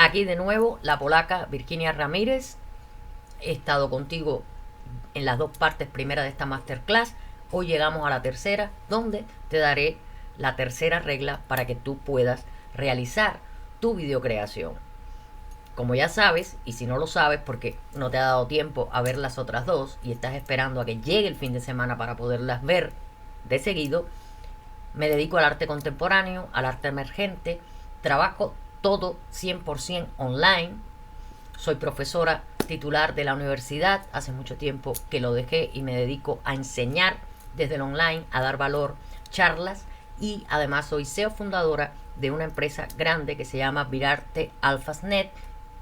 Aquí de nuevo la polaca Virginia Ramírez. He estado contigo en las dos partes primeras de esta masterclass. Hoy llegamos a la tercera, donde te daré la tercera regla para que tú puedas realizar tu videocreación. Como ya sabes, y si no lo sabes porque no te ha dado tiempo a ver las otras dos y estás esperando a que llegue el fin de semana para poderlas ver de seguido, me dedico al arte contemporáneo, al arte emergente, trabajo todo 100% online. Soy profesora titular de la universidad, hace mucho tiempo que lo dejé y me dedico a enseñar desde el online, a dar valor, charlas, y además soy CEO fundadora de una empresa grande que se llama Virarte Alphasnet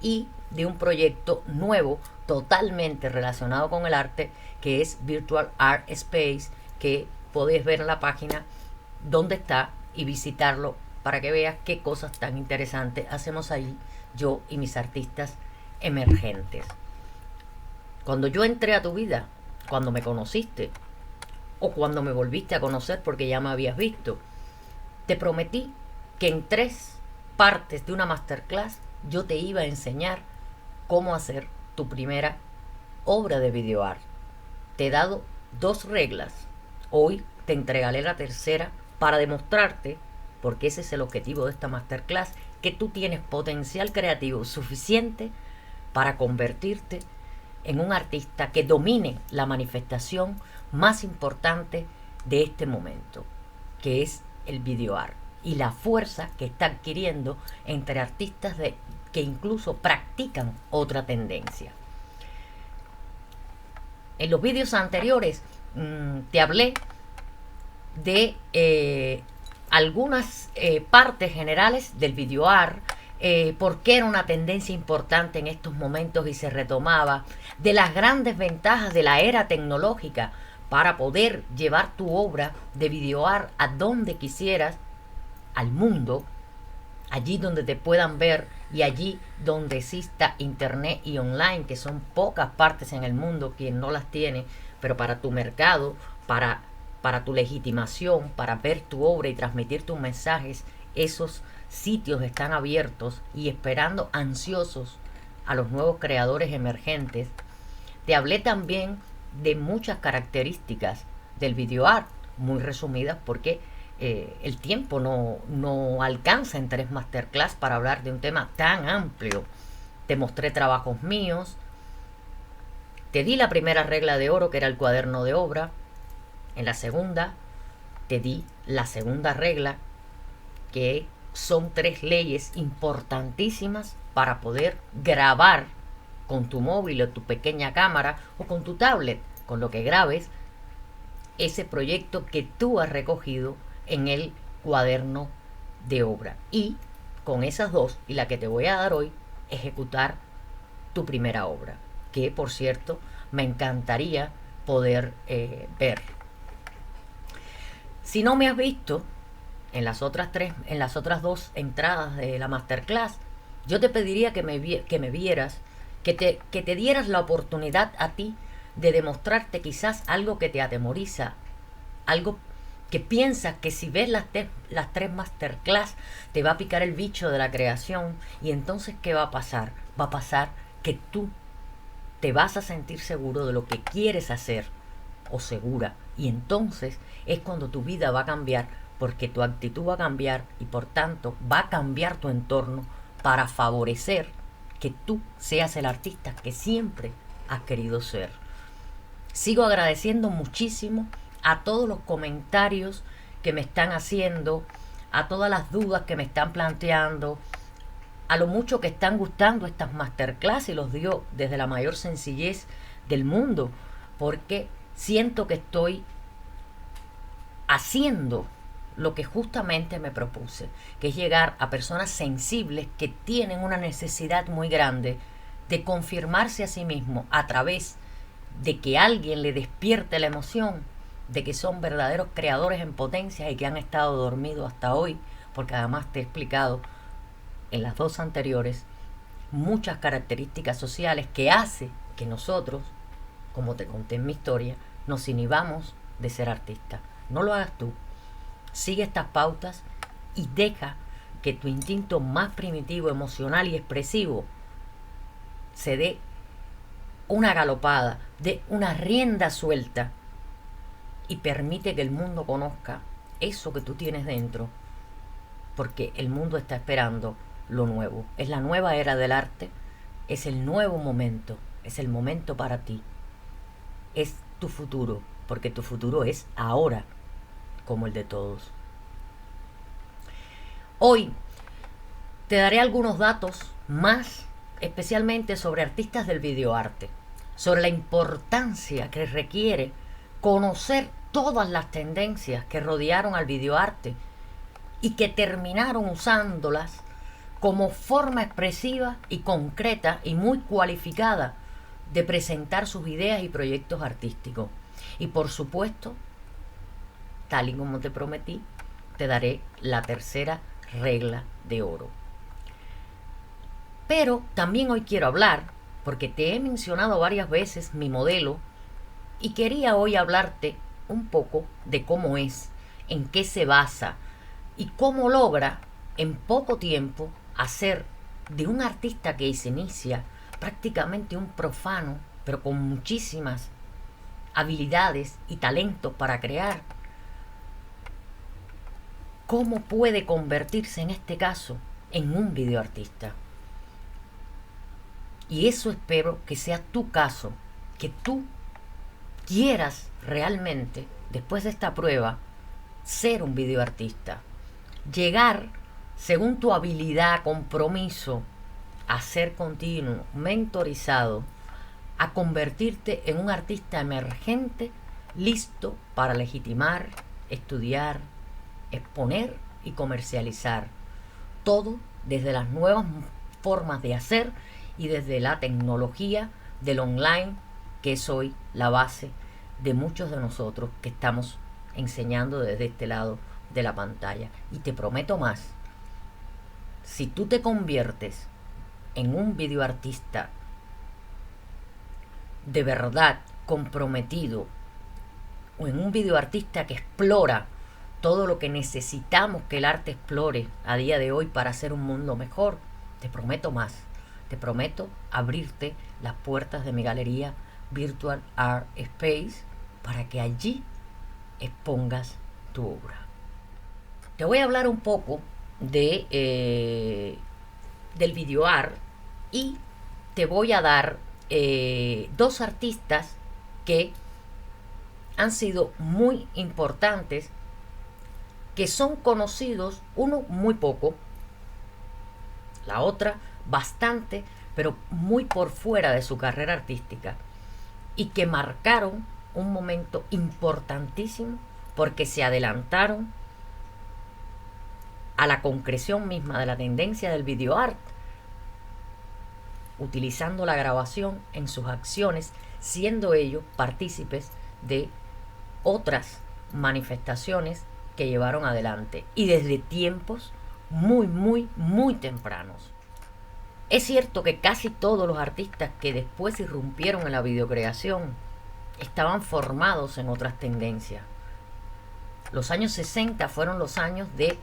y de un proyecto nuevo totalmente relacionado con el arte que es Virtual Art Space, que podéis ver en la página dónde está y visitarlo para que veas qué cosas tan interesantes hacemos ahí yo y mis artistas emergentes. Cuando yo entré a tu vida, cuando me conociste o cuando me volviste a conocer porque ya me habías visto, te prometí que en 3 partes de una masterclass yo te iba a enseñar cómo hacer tu primera obra de videoart. Te he dado 2 reglas. Hoy te entregaré la tercera para demostrarte, porque ese es el objetivo de esta masterclass, que tú tienes potencial creativo suficiente para convertirte en un artista que domine la manifestación más importante de este momento, que es el videoart, y la fuerza que está adquiriendo entre artistas que incluso practican otra tendencia. En los vídeos anteriores te hablé de algunas partes generales del videoart, por qué era una tendencia importante en estos momentos y se retomaba, de las grandes ventajas de la era tecnológica para poder llevar tu obra de videoart a donde quisieras, al mundo, allí donde te puedan ver y allí donde exista internet y online, que son pocas partes en el mundo quien no las tiene, pero para tu mercado, para tu legitimación, para ver tu obra y transmitir tus mensajes, esos sitios están abiertos y esperando ansiosos a los nuevos creadores emergentes. Te hablé también de muchas características del videoart, muy resumidas porque el tiempo no alcanza en 3 masterclass para hablar de un tema tan amplio. Te mostré trabajos míos, te di la primera regla de oro, que era el cuaderno de obra. En la segunda te di la segunda regla, que son 3 leyes importantísimas para poder grabar con tu móvil o tu pequeña cámara o con tu tablet, con lo que grabes ese proyecto que tú has recogido en el cuaderno de obra. Y con esas 2 y la que te voy a dar hoy, ejecutar tu primera obra, que por cierto me encantaría poder ver. Si no me has visto en las otras 2 entradas de la masterclass, yo te pediría que me vieras, que te dieras la oportunidad a ti de demostrarte quizás algo que te atemoriza, algo que piensas que si ves las 3 masterclass te va a picar el bicho de la creación, y entonces ¿qué va a pasar? Va a pasar que tú te vas a sentir seguro de lo que quieres hacer, o segura, y entonces es cuando tu vida va a cambiar, porque tu actitud va a cambiar y por tanto va a cambiar tu entorno para favorecer que tú seas el artista que siempre has querido ser. Sigo agradeciendo muchísimo a todos los comentarios que me están haciendo, a todas las dudas que me están planteando, a lo mucho que están gustando estas masterclass, y los digo desde la mayor sencillez del mundo, porque siento que estoy haciendo lo que justamente me propuse, que es llegar a personas sensibles que tienen una necesidad muy grande de confirmarse a sí mismo a través de que alguien le despierte la emoción de que son verdaderos creadores en potencia y que han estado dormidos hasta hoy, porque además te he explicado en las 2 anteriores muchas características sociales que hace que nosotros, como te conté en mi historia, nos inhibamos de ser artistas. No lo hagas tú. Sigue estas pautas y deja que tu instinto más primitivo, emocional y expresivo se dé una galopada, de una rienda suelta y permite que el mundo conozca eso que tú tienes dentro, porque el mundo está esperando lo nuevo. Es la nueva era del arte, es el nuevo momento, es el momento para ti, es tu futuro, porque tu futuro es ahora, como el de todos. Hoy te daré algunos datos más, especialmente sobre artistas del videoarte, sobre la importancia que requiere conocer todas las tendencias que rodearon al videoarte y que terminaron usándolas como forma expresiva y concreta y muy cualificada de presentar sus ideas y proyectos artísticos. Y por supuesto, tal y como te prometí, te daré la tercera regla de oro. Pero también hoy quiero hablar, porque te he mencionado varias veces mi modelo, y quería hoy hablarte un poco de cómo es, en qué se basa y cómo logra en poco tiempo hacer de un artista que se inicia prácticamente un profano, pero con muchísimas habilidades y talentos para crear, cómo puede convertirse en este caso en un videoartista. Y eso espero que sea tu caso, que tú quieras realmente, después de esta prueba, ser un videoartista. Llegar, según tu habilidad, compromiso, a ser continuo, mentorizado, a convertirte en un artista emergente, listo para legitimar, estudiar, exponer y comercializar. Todo desde las nuevas formas de hacer y desde la tecnología del online, que es hoy la base de muchos de nosotros que estamos enseñando desde este lado de la pantalla. Y te prometo más, si tú te conviertes en un videoartista de verdad comprometido, o en un videoartista que explora todo lo que necesitamos que el arte explore a día de hoy para hacer un mundo mejor, te prometo más. Te prometo abrirte las puertas de mi galería Virtual Art Space para que allí expongas tu obra. Te voy a hablar un poco del videoart y te voy a dar dos artistas que han sido muy importantes, que son conocidos, uno muy poco, la otra bastante, pero muy por fuera de su carrera artística, y que marcaron un momento importantísimo porque se adelantaron a la concreción misma de la tendencia del videoart, utilizando la grabación en sus acciones, siendo ellos partícipes de otras manifestaciones que llevaron adelante y desde tiempos muy tempranos. Es cierto que casi todos los artistas que después irrumpieron en la videocreación estaban formados en otras tendencias. Los años 60 fueron los años del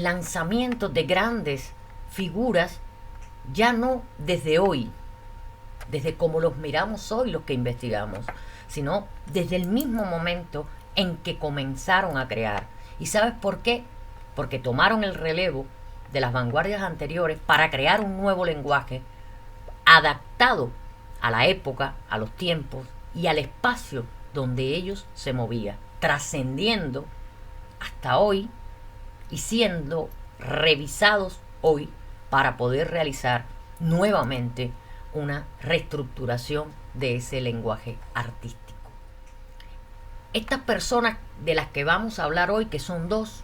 lanzamiento de grandes figuras, ya no desde hoy, desde como los miramos hoy los que investigamos, sino desde el mismo momento en que comenzaron a crear. ¿Y sabes por qué? Porque tomaron el relevo de las vanguardias anteriores para crear un nuevo lenguaje adaptado a la época, a los tiempos y al espacio donde ellos se movían, trascendiendo hasta hoy y siendo revisados hoy para poder realizar nuevamente una reestructuración de ese lenguaje artístico. Estas personas de las que vamos a hablar hoy, que son dos,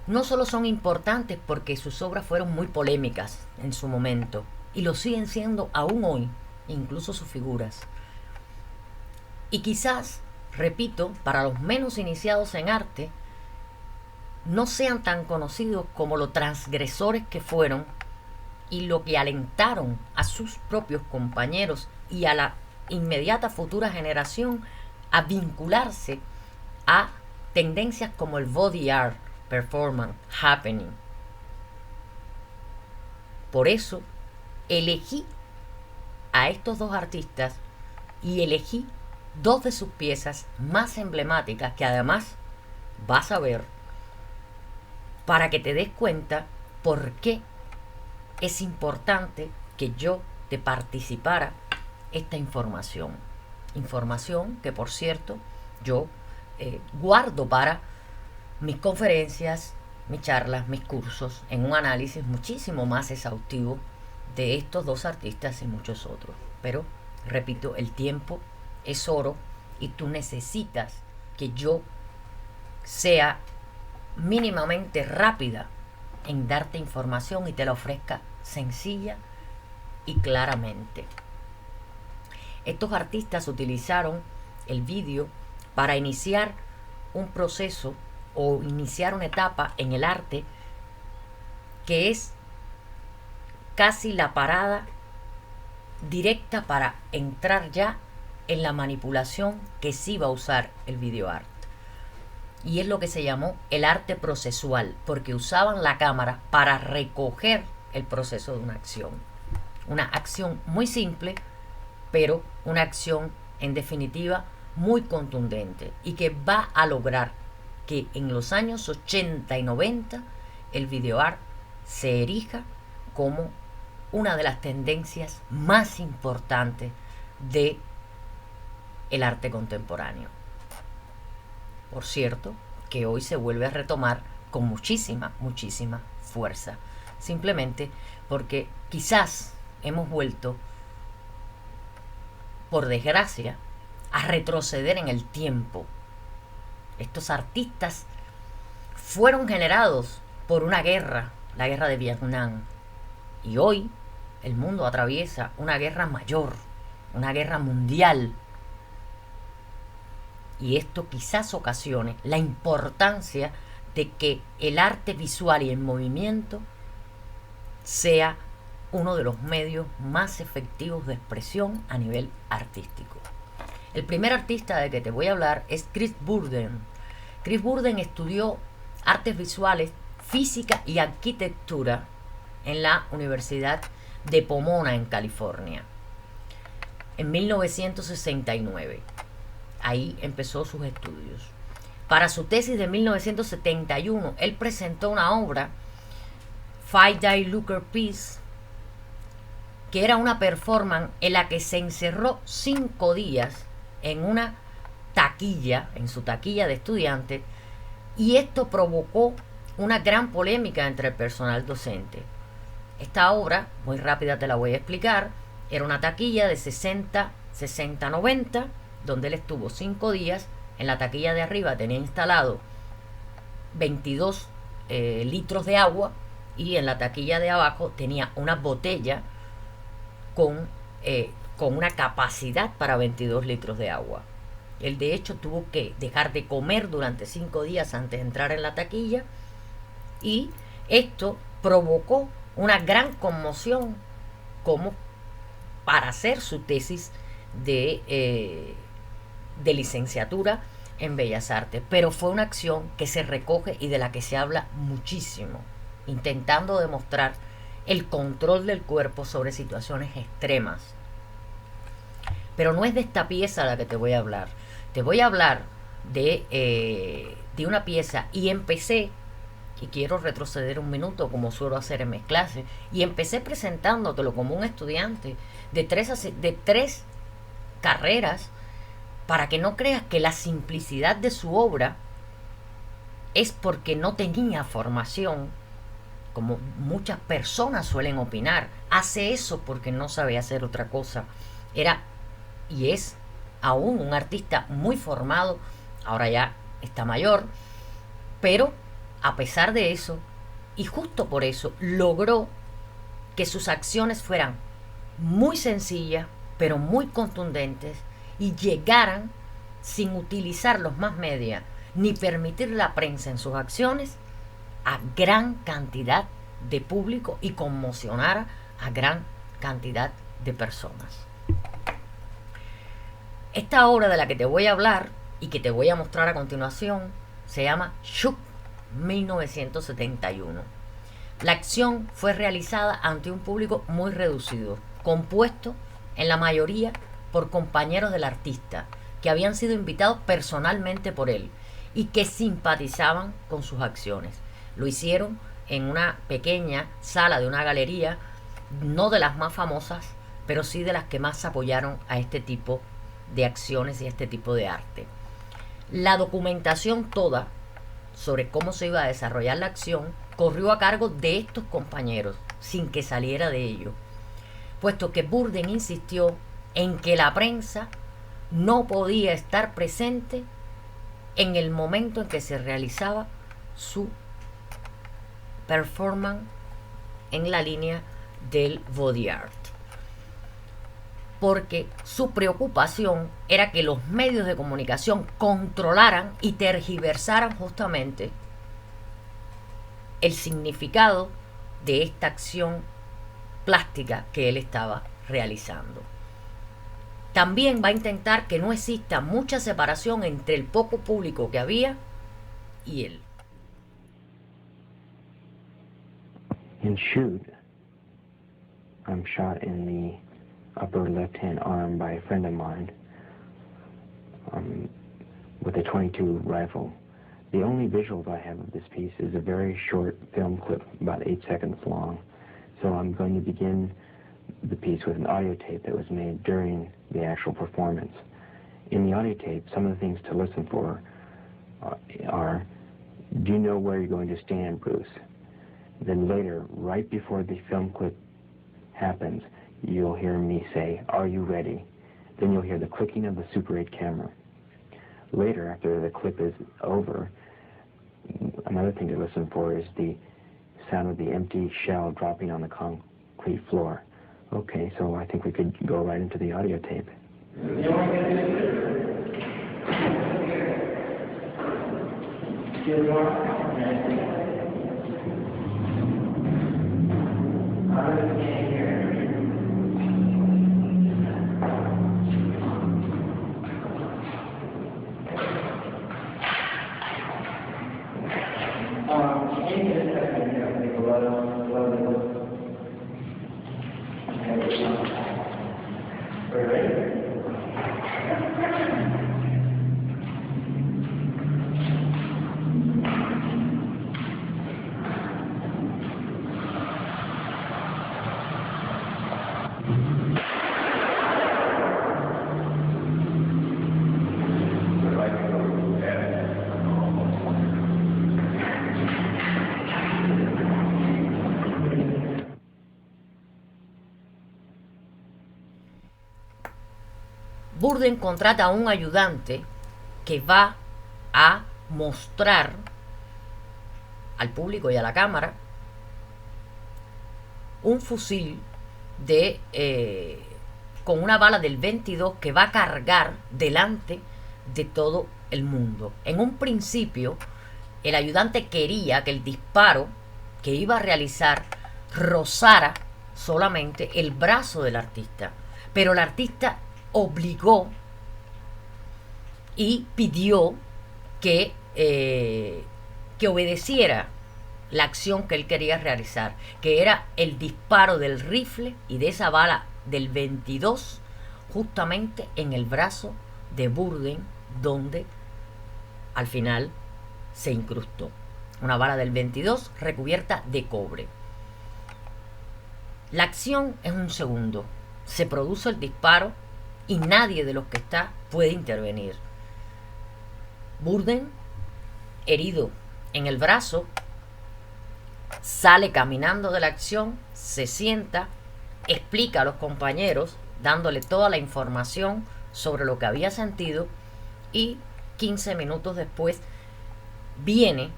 no solo son importantes porque sus obras fueron muy polémicas en su momento y lo siguen siendo aún hoy, incluso sus figuras. Y quizás, repito, para los menos iniciados en arte, no sean tan conocidos como los transgresores que fueron y lo que alentaron a sus propios compañeros y a la inmediata futura generación a vincularse a tendencias como el body art, performance, happening. Por eso elegí a estos dos artistas y elegí dos de sus piezas más emblemáticas que además vas a ver para que te des cuenta por qué es importante que yo te participara esta información. Información que, por cierto, yo guardo para mis conferencias, mis charlas, mis cursos, en un análisis muchísimo más exhaustivo de estos dos artistas y muchos otros. Pero, repito, el tiempo es oro y tú necesitas que yo sea mínimamente rápida en darte información y te la ofrezca sencilla y claramente. Estos artistas utilizaron el vídeo para iniciar un proceso o iniciar una etapa en el arte que es casi la parada directa para entrar ya en la manipulación que sí va a usar el videoarte. Y es lo que se llamó el arte procesual, porque usaban la cámara para recoger el proceso de una acción. Una acción muy simple, pero una acción en definitiva muy contundente y que va a lograr que en los años 80 y 90 el videoart se erija como una de las tendencias más importantes de el arte contemporáneo. Por cierto, que hoy se vuelve a retomar con muchísima fuerza. Simplemente porque quizás hemos vuelto, por desgracia, a retroceder en el tiempo. Estos artistas fueron generados por una guerra, la guerra de Vietnam. Y hoy el mundo atraviesa una guerra mayor, una guerra mundial. Y esto quizás ocasione la importancia de que el arte visual y el movimiento sea uno de los medios más efectivos de expresión a nivel artístico. El primer artista de que te voy a hablar es Chris Burden. Chris Burden estudió artes visuales, física y arquitectura en la Universidad de Pomona en California en 1969. Ahí empezó sus estudios. Para su tesis de 1971, él presentó una obra, Five Day Looker Piece, que era una performance en la que se encerró 5 días en una taquilla, en su taquilla de estudiante, y esto provocó una gran polémica entre el personal docente. Esta obra, muy rápida te la voy a explicar, era una taquilla de 60-90, donde él estuvo 5 días. En la taquilla de arriba tenía instalado 22 litros de agua y en la taquilla de abajo tenía una botella con una capacidad para 22 litros de agua. Él de hecho tuvo que dejar de comer durante 5 días antes de entrar en la taquilla y esto provocó una gran conmoción como para hacer su tesis de licenciatura en Bellas Artes, pero fue una acción que se recoge y de la que se habla muchísimo, intentando demostrar el control del cuerpo sobre situaciones extremas. Pero no es de esta pieza la que te voy a hablar. Te voy a hablar de una pieza y empecé, y quiero retroceder un minuto como suelo hacer en mis clases, y empecé presentándotelo como un estudiante de tres carreras, para que no creas que la simplicidad de su obra es porque no tenía formación, como muchas personas suelen opinar. Hace eso porque no sabe hacer otra cosa. Era y es aún un artista muy formado, ahora ya está mayor, pero a pesar de eso, y justo por eso, logró que sus acciones fueran muy sencillas, pero muy contundentes, y llegaran sin utilizar los más media ni permitir la prensa en sus acciones a gran cantidad de público y conmocionara a gran cantidad de personas. Esta obra de la que te voy a hablar y que te voy a mostrar a continuación se llama Shook 1971. La acción fue realizada ante un público muy reducido, compuesto en la mayoría por compañeros del artista, que habían sido invitados personalmente por él y que simpatizaban con sus acciones. Lo hicieron en una pequeña sala de una galería, no de las más famosas, pero sí de las que más apoyaron a este tipo de acciones y a este tipo de arte. La documentación toda sobre cómo se iba a desarrollar la acción corrió a cargo de estos compañeros, sin que saliera de ello, puesto que Burden insistió en que la prensa no podía estar presente en el momento en que se realizaba su performance en la línea del body art, porque su preocupación era que los medios de comunicación controlaran y tergiversaran justamente el significado de esta acción plástica que él estaba realizando. También va a intentar que no exista mucha separación entre el poco público que había y él. In Shoot, I'm shot in the upper left-hand arm by a friend of mine with a .22 rifle. The only visuals I have of this piece is a very short film clip, about 8 seconds long. So I'm going to begin the piece with an audio tape that was made during the actual performance. In the audio tape, some of the things to listen for are, do you know where you're going to stand, Bruce? Then later, right before the film clip happens, you'll hear me say, are you ready? Then you'll hear the clicking of the Super 8 camera. Later, after the clip is over, another thing to listen for is the sound of the empty shell dropping on the concrete floor. Okay, so I think we could go right into the audio tape. Burden contrata a un ayudante que va a mostrar al público y a la cámara un fusil con una bala del 22 que va a cargar delante de todo el mundo. En un principio, el ayudante quería que el disparo que iba a realizar rozara solamente el brazo del artista, pero el artista obligó y pidió que obedeciera la acción que él quería realizar, que era el disparo del rifle y de esa bala del 22 justamente en el brazo de Burden, donde al final se incrustó una bala del 22 recubierta de cobre. La acción es un segundo, se produce el disparo y nadie de los que está puede intervenir. Burden, herido en el brazo, sale caminando de la acción, se sienta, explica a los compañeros, dándole toda la información sobre lo que había sentido, y 15 minutos después viene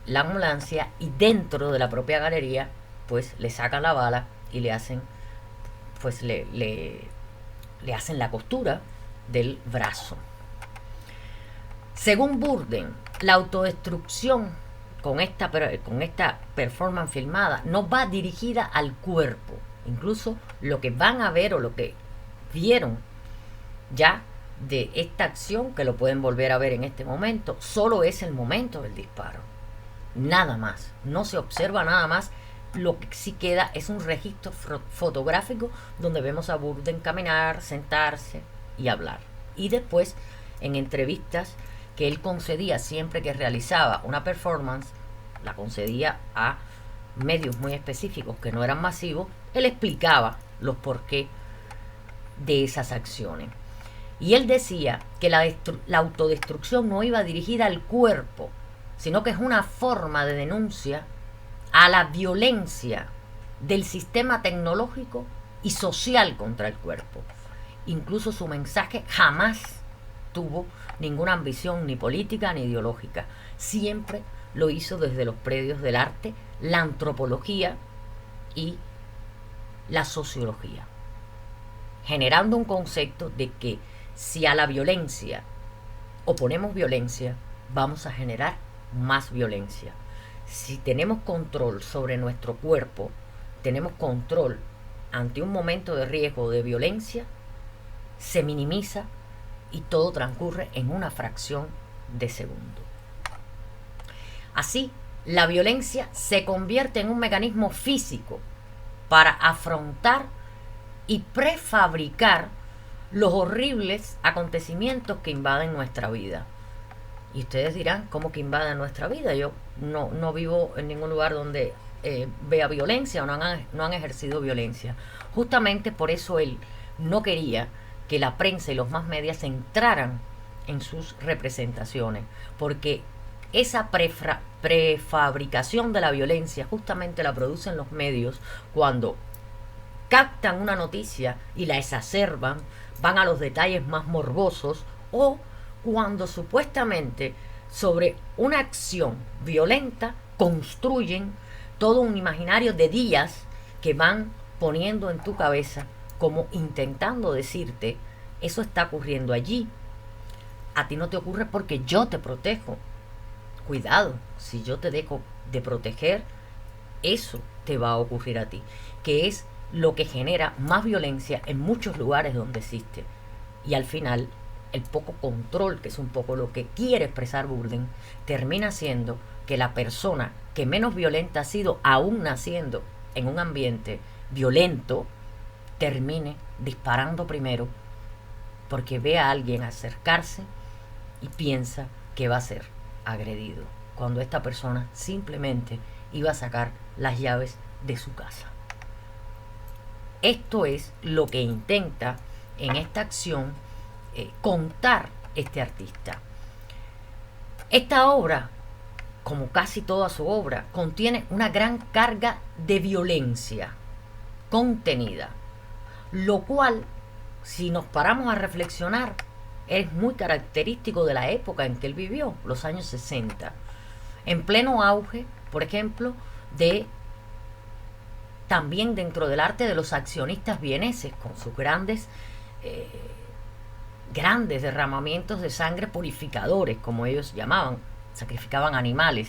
la ambulancia y dentro de la propia galería pues le sacan la bala y le hacen pues le hacen la costura del brazo. Según Burden, la autodestrucción con esta performance filmada no va dirigida al cuerpo. Incluso lo que van a ver o lo que vieron ya de esta acción, que lo pueden volver a ver en este momento, solo es el momento del disparo. nada más, no se observa nada más. Lo que sí queda es un registro fotográfico donde vemos a Burden caminar, sentarse y hablar. Y después, en entrevistas que él concedía siempre que realizaba una performance, la concedía a medios muy específicos que no eran masivos, él explicaba los porqués de esas acciones. Y él decía que la autodestrucción no iba dirigida al cuerpo, sino que es una forma de denuncia a la violencia del sistema tecnológico y social contra el cuerpo. Incluso su mensaje jamás tuvo ninguna ambición ni política ni ideológica. Siempre lo hizo desde los predios del arte, la antropología y la sociología, generando un concepto de que si a la violencia oponemos violencia, vamos a generar más violencia. Si tenemos control sobre nuestro cuerpo, tenemos control ante un momento de riesgo o de violencia, se minimiza y todo transcurre en una fracción de segundo. Así, la violencia se convierte en un mecanismo físico para afrontar y prefabricar los horribles acontecimientos que invaden nuestra vida. Y ustedes dirán, ¿cómo que invaden nuestra vida? Yo no vivo en ningún lugar donde vea violencia o no han ejercido violencia. Justamente por eso él no quería que la prensa y los más medios entraran en sus representaciones, porque esa prefabricación de la violencia justamente la producen los medios cuando captan una noticia y la exacerban, van a los detalles más morbosos, o cuando supuestamente sobre una acción violenta construyen todo un imaginario de días que van poniendo en tu cabeza como intentando decirte, eso está ocurriendo allí, a ti no te ocurre porque yo te protejo. Cuidado, si yo te dejo de proteger, eso te va a ocurrir a ti, que es lo que genera más violencia en muchos lugares donde existe. Y al final, el poco control, que es un poco lo que quiere expresar Burden, termina siendo que la persona que menos violenta ha sido, aún naciendo en un ambiente violento, termine disparando primero porque ve a alguien acercarse y piensa que va a ser agredido, cuando esta persona simplemente iba a sacar las llaves de su casa. Esto es lo que intenta en esta acción contar este artista. Esta obra, como casi toda su obra, contiene una gran carga de violencia contenida, lo cual, si nos paramos a reflexionar, es muy característico de la época en que él vivió, los años 60, en pleno auge, por ejemplo, de también dentro del arte de los accionistas vieneses, con sus grandes derramamientos de sangre purificadores, como ellos llamaban, sacrificaban animales.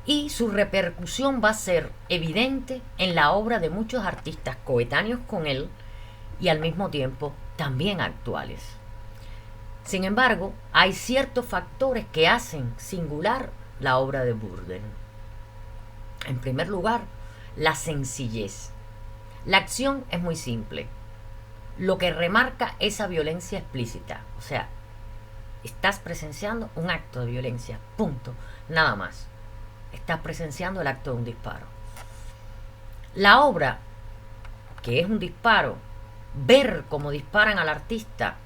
Y su repercusión va a ser evidente en la obra de muchos artistas coetáneos con él y al mismo tiempo también actuales. Sin embargo, hay ciertos factores que hacen singular la obra de Burden. En primer lugar, la sencillez. La acción es muy simple. Lo que remarca esa violencia explícita. O sea, estás presenciando un acto de violencia. Punto. Nada más. Estás presenciando el acto de un disparo. La obra, que es un disparo, ver cómo disparan al artista,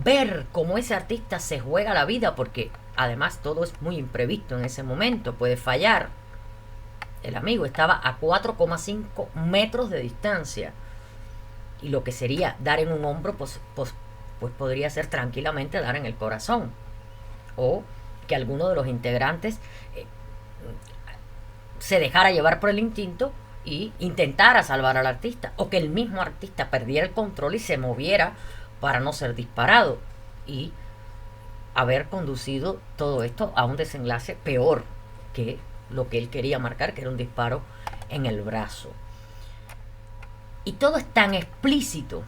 ver cómo ese artista se juega la vida, porque además todo es muy imprevisto en ese momento, puede fallar. El amigo estaba a 4,5 metros de distancia y lo que sería dar en un hombro pues podría ser tranquilamente dar en el corazón, o que alguno de los integrantes se dejara llevar por el instinto y intentara salvar al artista, o que el mismo artista perdiera el control y se moviera para no ser disparado y haber conducido todo esto a un desenlace peor que lo que él quería marcar, que era un disparo en el brazo. Y todo es tan explícito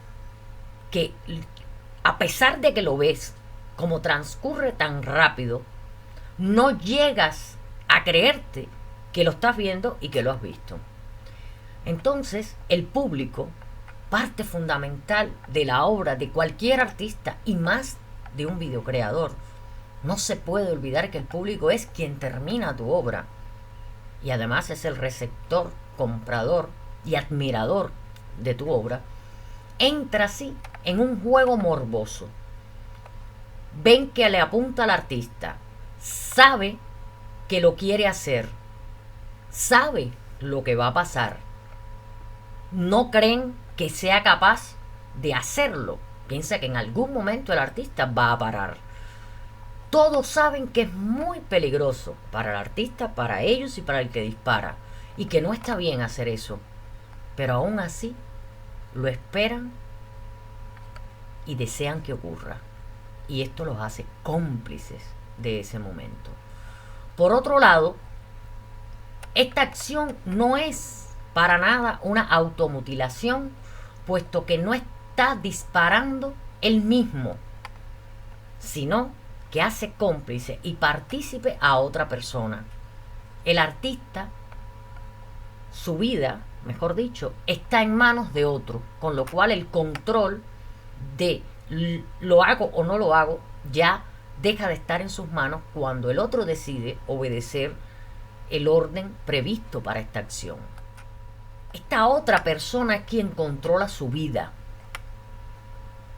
que, a pesar de que lo ves como transcurre tan rápido, no llegas a creerte que lo estás viendo y que lo has visto. Entonces, el público, parte fundamental de la obra de cualquier artista y más de un videocreador. No se puede olvidar que el público es quien termina tu obra y además es el receptor, comprador y admirador de tu obra. Entra así en un juego morboso. Ven que le apunta al artista, sabe que lo quiere hacer, sabe lo que va a pasar. No creen que sea capaz de hacerlo. Piensa que en algún momento el artista va a parar. Todos saben que es muy peligroso para el artista, para ellos y para el que dispara, y que no está bien hacer eso. Pero aún así lo esperan y desean que ocurra. Y esto los hace cómplices de ese momento. Por otro lado, esta acción no es para nada una automutilación, puesto que no está disparando él mismo, sino que hace cómplice y partícipe a otra persona. El artista, su vida, mejor dicho, está en manos de otro, con lo cual el control de lo hago o no lo hago ya deja de estar en sus manos cuando el otro decide obedecer el orden previsto para esta acción. Esta otra persona es quien controla su vida.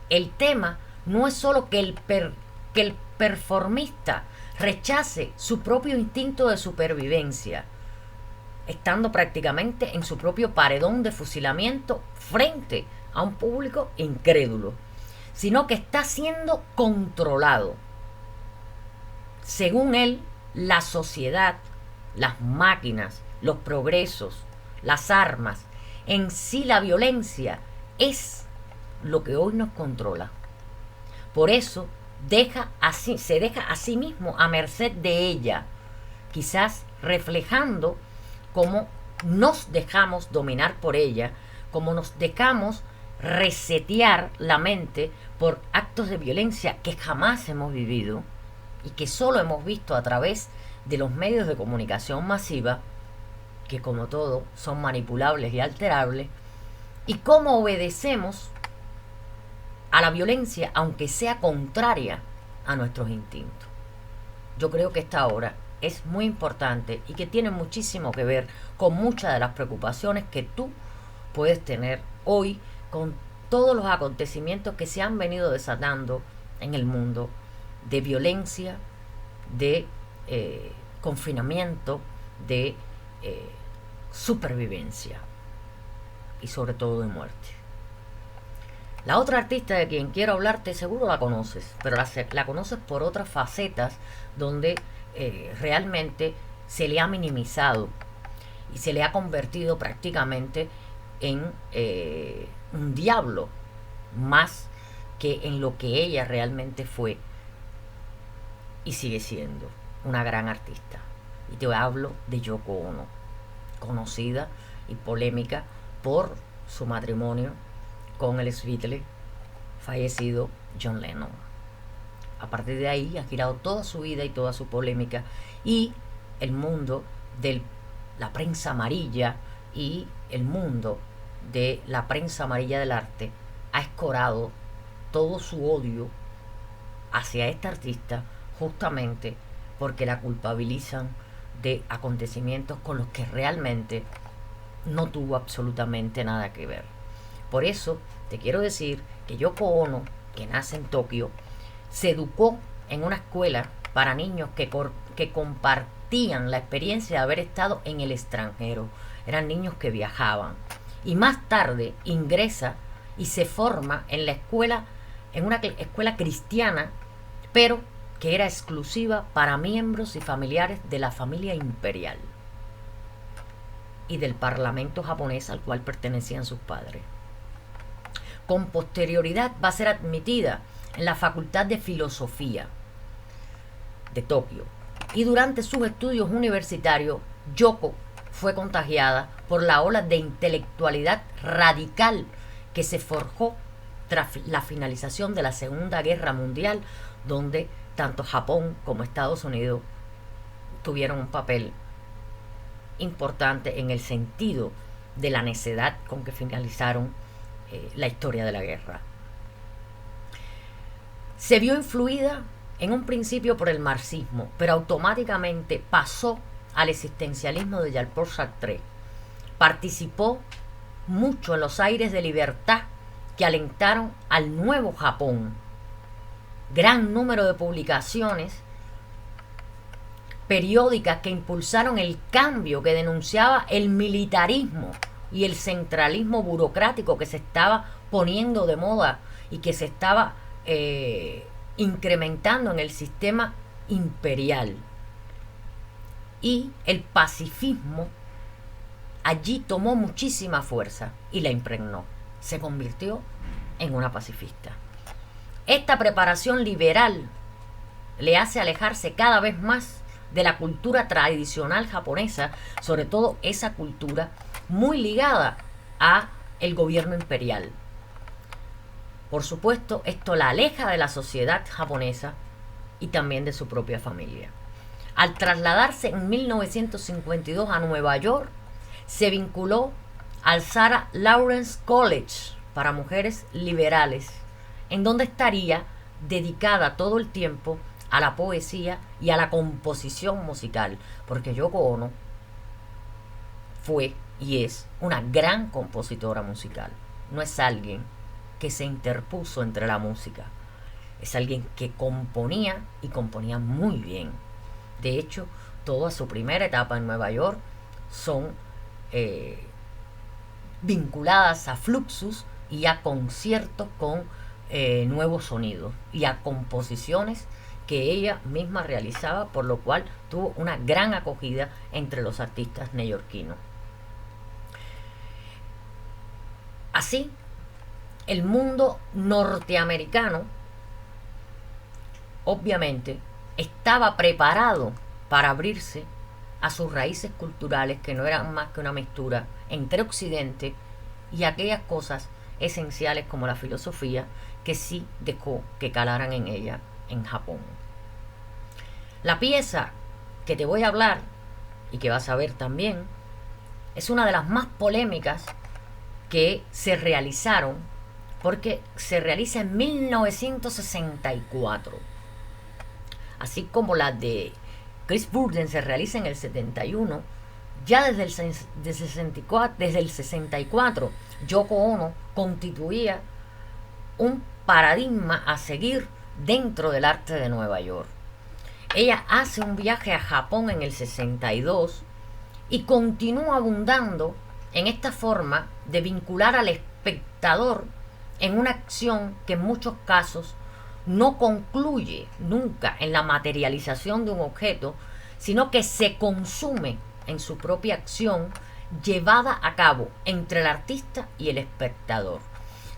El tema no es solo que el performista rechace su propio instinto de supervivencia, estando prácticamente en su propio paredón de fusilamiento frente a un público incrédulo, sino que está siendo controlado. Según él, la sociedad, las máquinas, los progresos, las armas, en sí la violencia es lo que hoy nos controla. Por eso se deja a sí mismo a merced de ella, quizás reflejando cómo nos dejamos dominar por ella, cómo nos dejamos resetear la mente por actos de violencia que jamás hemos vivido y que solo hemos visto a través de los medios de comunicación masiva, que como todo son manipulables y alterables, y cómo obedecemos a la violencia aunque sea contraria a nuestros instintos. Yo creo que esta obra es muy importante y que tiene muchísimo que ver con muchas de las preocupaciones que tú puedes tener hoy con todos los acontecimientos que se han venido desatando en el mundo de violencia, de confinamiento, de supervivencia y sobre todo de muerte. La otra artista de quien quiero hablarte seguro la conoces, pero la conoces por otras facetas donde realmente se le ha minimizado y se le ha convertido prácticamente en un diablo más que en lo que ella realmente fue y sigue siendo, una gran artista. Y te hablo de Yoko Ono, conocida y polémica por su matrimonio con el ex Beatle fallecido John Lennon. A partir de ahí ha girado toda su vida y toda su polémica, y el mundo de la prensa amarilla y el mundo de la prensa amarilla del arte ha escorado todo su odio hacia esta artista justamente porque la culpabilizan de acontecimientos con los que realmente no tuvo absolutamente nada que ver. Por eso te quiero decir que Yoko Ono, que nace en Tokio, se educó en una escuela para niños que compartían la experiencia de haber estado en el extranjero. Eran niños que viajaban. Y más tarde ingresa y se forma en la escuela, en una escuela cristiana, pero que era exclusiva para miembros y familiares de la familia imperial y del parlamento japonés al cual pertenecían sus padres. Con posterioridad va a ser admitida en la Facultad de Filosofía de Tokio, y durante sus estudios universitarios Yoko fue contagiada por la ola de intelectualidad radical que se forjó tras la finalización de la Segunda Guerra Mundial, donde tanto Japón como Estados Unidos tuvieron un papel importante en el sentido de la necedad con que finalizaron la historia de la guerra. Se vio influida en un principio por el marxismo, pero automáticamente pasó al existencialismo de Jean-Paul Sartre. Participó mucho en los aires de libertad que alentaron al nuevo Japón. Gran número de publicaciones periódicas que impulsaron el cambio, que denunciaba el militarismo y el centralismo burocrático que se estaba poniendo de moda y que se estaba incrementando en el sistema imperial. Y el pacifismo allí tomó muchísima fuerza y la impregnó. Se convirtió en una pacifista. Esta preparación liberal le hace alejarse cada vez más de la cultura tradicional japonesa, sobre todo esa cultura muy ligada a el gobierno imperial. Por supuesto, esto la aleja de la sociedad japonesa y también de su propia familia. Al trasladarse en 1952 a Nueva York, se vinculó al Sarah Lawrence College para mujeres liberales, en donde estaría dedicada todo el tiempo a la poesía y a la composición musical, porque Yoko Ono fue y es una gran compositora musical. No es alguien que se interpuso entre la música, es alguien que componía y componía muy bien. De hecho, toda su primera etapa en Nueva York son vinculadas a Fluxus y a conciertos con nuevos sonidos y a composiciones que ella misma realizaba, por lo cual tuvo una gran acogida entre los artistas neoyorquinos. Así, el mundo norteamericano obviamente estaba preparado para abrirse a sus raíces culturales, que no eran más que una mixtura entre Occidente y aquellas cosas esenciales como la filosofía que sí dejó que calaran en ella en Japón. La pieza que te voy a hablar y que vas a ver también es una de las más polémicas que se realizaron, porque se realiza en 1964, así como la de Chris Burden se realiza en el 71. Ya desde el 64 Yoko Ono constituía un paradigma a seguir dentro del arte de Nueva York. Ella hace un viaje a Japón en el 62 y continúa abundando en esta forma de vincular al espectador en una acción que en muchos casos no concluye nunca en la materialización de un objeto, sino que se consume en su propia acción llevada a cabo entre el artista y el espectador.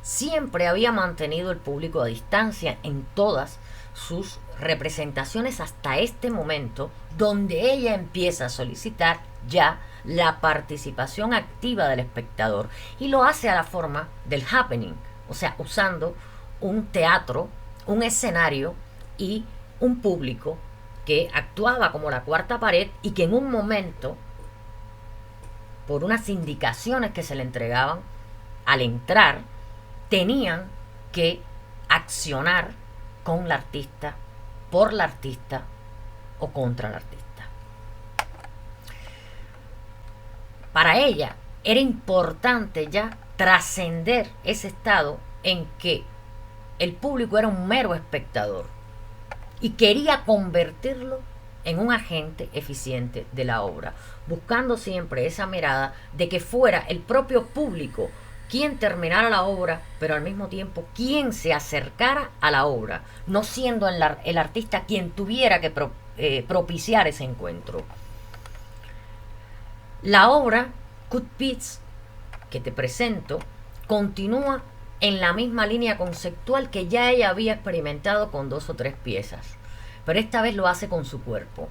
Siempre había mantenido el público a distancia en todas sus representaciones hasta este momento, donde ella empieza a solicitar ya la participación activa del espectador, y lo hace a la forma del happening, o sea, usando un teatro, un escenario y un público que actuaba como la cuarta pared, y que en un momento, por unas indicaciones que se le entregaban al entrar, tenían que accionar con la artista, por la artista o contra la artista. Para ella era importante ya trascender ese estado en que el público era un mero espectador, y quería convertirlo en un agente eficiente de la obra, buscando siempre esa mirada de que fuera el propio público quien terminara la obra, pero al mismo tiempo quien se acercara a la obra, no siendo el artista quien tuviera que propiciar ese encuentro. La obra Cut Beats que te presento continúa en la misma línea conceptual que ya ella había experimentado con 2 o 3 piezas, pero esta vez lo hace con su cuerpo.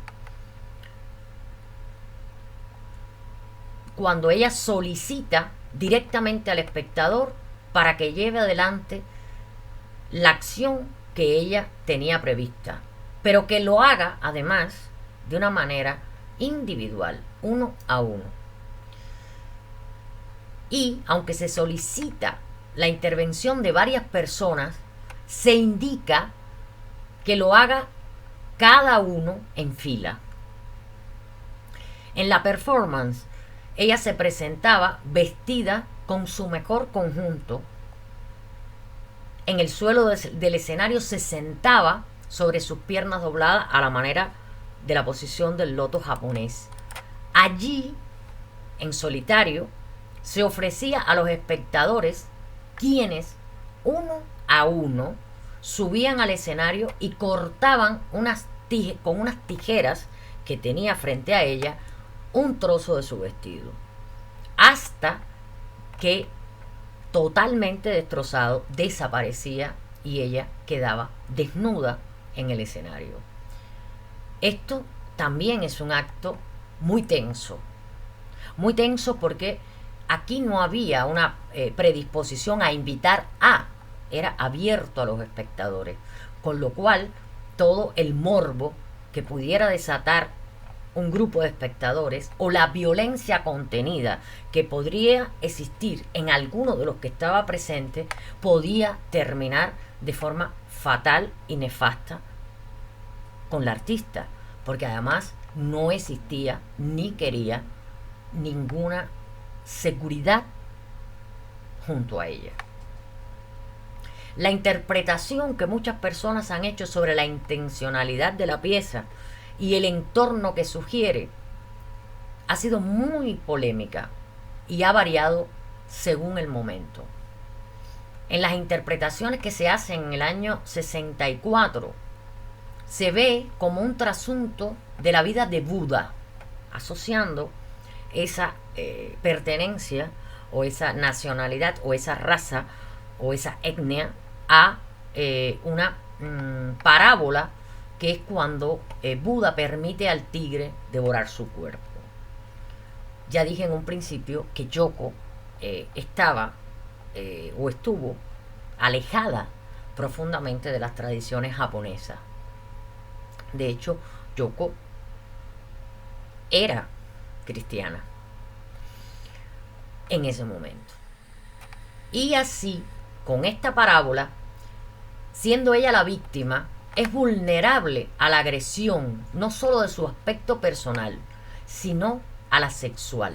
Cuando ella solicita directamente al espectador para que lleve adelante la acción que ella tenía prevista, pero que lo haga además de una manera individual, 1 a 1. Y aunque se solicita la intervención de varias personas, se indica que lo haga cada uno en fila. En la performance, ella se presentaba vestida con su mejor conjunto. En el suelo del escenario se sentaba sobre sus piernas dobladas a la manera de la posición del loto japonés. Allí, en solitario, se ofrecía a los espectadores, quienes, 1 a 1, subían al escenario y cortaban con unas tijeras que tenía frente a ella un trozo de su vestido, hasta que totalmente destrozado desaparecía y ella quedaba desnuda en el escenario. Esto también es un acto muy tenso porque aquí no había una predisposición a invitar era abierto a los espectadores, con lo cual todo el morbo que pudiera desatar un grupo de espectadores o la violencia contenida que podría existir en alguno de los que estaba presente podía terminar de forma fatal y nefasta con la artista, porque además no existía ni quería ninguna seguridad junto a ella. La interpretación que muchas personas han hecho sobre la intencionalidad de la pieza y el entorno que sugiere ha sido muy polémica y ha variado según el momento. En las interpretaciones que se hacen en el año 64 se ve como un trasunto de la vida de Buda, asociando esa pertenencia o esa nacionalidad o esa raza o esa etnia a una parábola, que es cuando Buda permite al tigre devorar su cuerpo. Ya dije en un principio que Yoko estaba o estuvo alejada profundamente de las tradiciones japonesas. De hecho, Yoko era cristiana en ese momento. Y así, con esta parábola, siendo ella la víctima, es vulnerable a la agresión, no solo de su aspecto personal, sino a la sexual.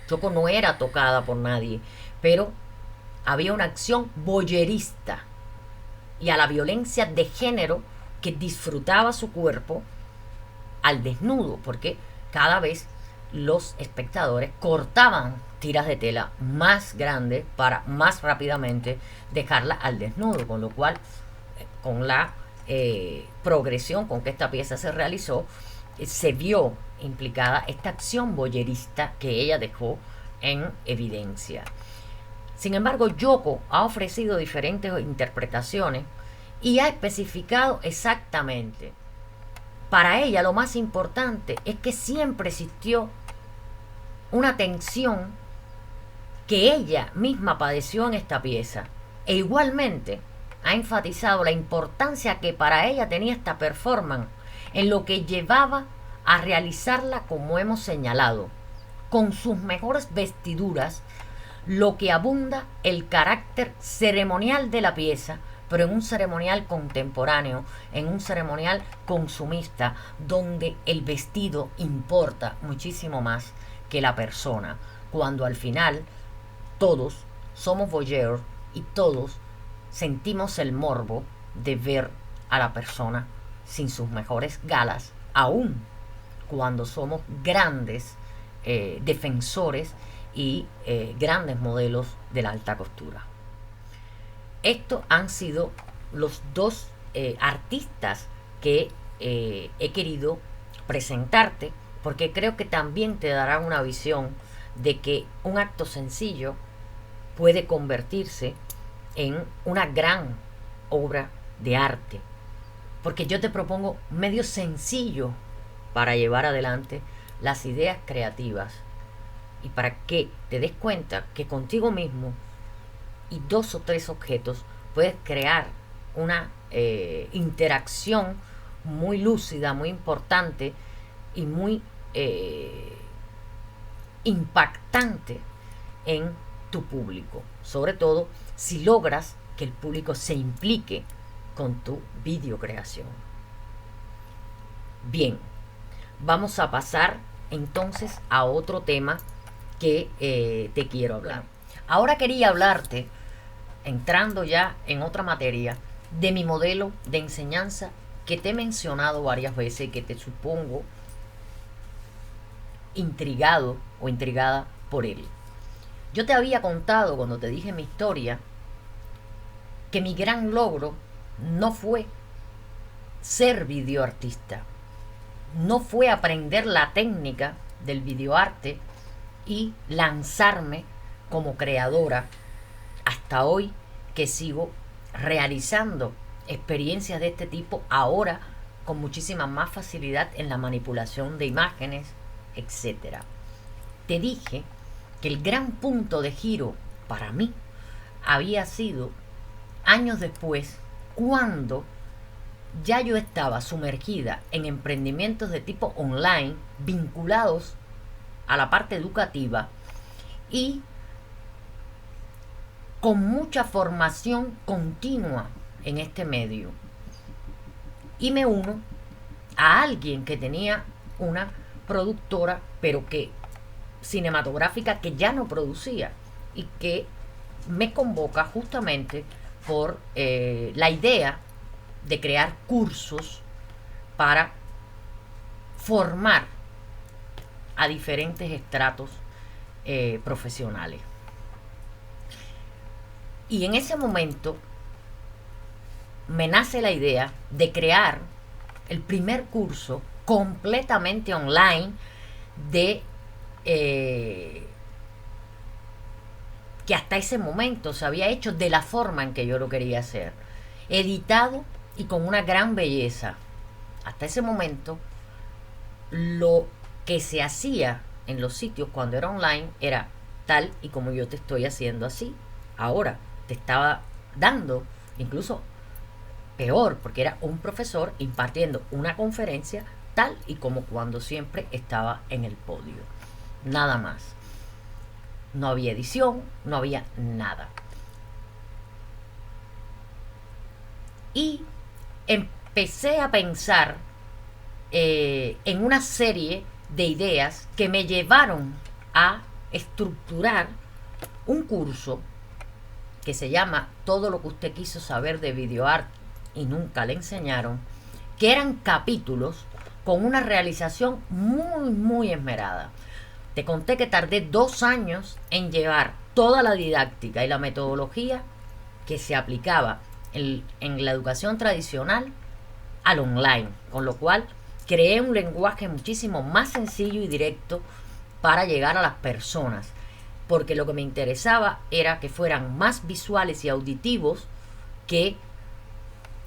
Yoko no era tocada por nadie, pero había una acción voyerista y a la violencia de género que disfrutaba su cuerpo al desnudo, porque cada vez los espectadores cortaban tiras de tela más grandes para más rápidamente dejarla al desnudo, con lo cual, con la progresión con que esta pieza se realizó, se vio implicada esta acción voyerista que ella dejó en evidencia. Sin embargo, Yoko ha ofrecido diferentes interpretaciones y ha especificado exactamente. Para ella lo más importante es que siempre existió una tensión que ella misma padeció en esta pieza, e igualmente ha enfatizado la importancia que para ella tenía esta performance en lo que llevaba a realizarla, como hemos señalado, con sus mejores vestiduras, lo que abunda el carácter ceremonial de la pieza, pero en un ceremonial contemporáneo, en un ceremonial consumista, donde el vestido importa muchísimo más que la persona, cuando al final todos somos voyeurs y todos sentimos el morbo de ver a la persona sin sus mejores galas, aún cuando somos grandes defensores y grandes modelos de la alta costura. Estos han sido los dos artistas que he querido presentarte, porque creo que también te darán una visión de que un acto sencillo puede convertirse en una gran obra de arte, porque yo te propongo medios sencillos para llevar adelante las ideas creativas y para que te des cuenta que contigo mismo y 2 o 3 objetos puedes crear una interacción muy lúcida, muy importante, y muy impactante en tu público, sobre todo si logras que el público se implique con tu videocreación. Bien, vamos a pasar entonces a otro tema que te quiero hablar. Ahora quería hablarte, entrando ya en otra materia, de mi modelo de enseñanza que te he mencionado varias veces y que te supongo intrigado o intrigada por él. Yo te había contado cuando te dije mi historia que mi gran logro no fue ser videoartista, no fue aprender la técnica del videoarte y lanzarme como creadora hasta hoy, que sigo realizando experiencias de este tipo ahora con muchísima más facilidad en la manipulación de imágenes, etc. Te dije que el gran punto de giro para mí había sido años después, cuando ya yo estaba sumergida en emprendimientos de tipo online vinculados a la parte educativa y con mucha formación continua en este medio. Y me uno a alguien que tenía una productora, pero que cinematográfica, que ya no producía, y que me convoca justamente por la idea de crear cursos para formar a diferentes estratos profesionales. Y en ese momento me nace la idea de crear el primer curso completamente online de que hasta ese momento se había hecho de la forma en que yo lo quería hacer, editado y con una gran belleza. Hasta ese momento lo que se hacía en los sitios cuando era online era tal y como yo te estoy haciendo así. Ahora te estaba dando incluso peor, porque era un profesor impartiendo una conferencia tal y como cuando siempre estaba en el podio. Nada más. No había edición, no había nada. Y empecé a pensar en una serie de ideas que me llevaron a estructurar un curso que se llama Todo lo que usted quiso saber de videoarte y nunca le enseñaron, que eran capítulos con una realización muy esmerada. Te conté que tardé 2 años en llevar toda la didáctica y la metodología que se aplicaba en la educación tradicional al online, con lo cual creé un lenguaje muchísimo más sencillo y directo para llegar a las personas, porque lo que me interesaba era que fueran más visuales y auditivos que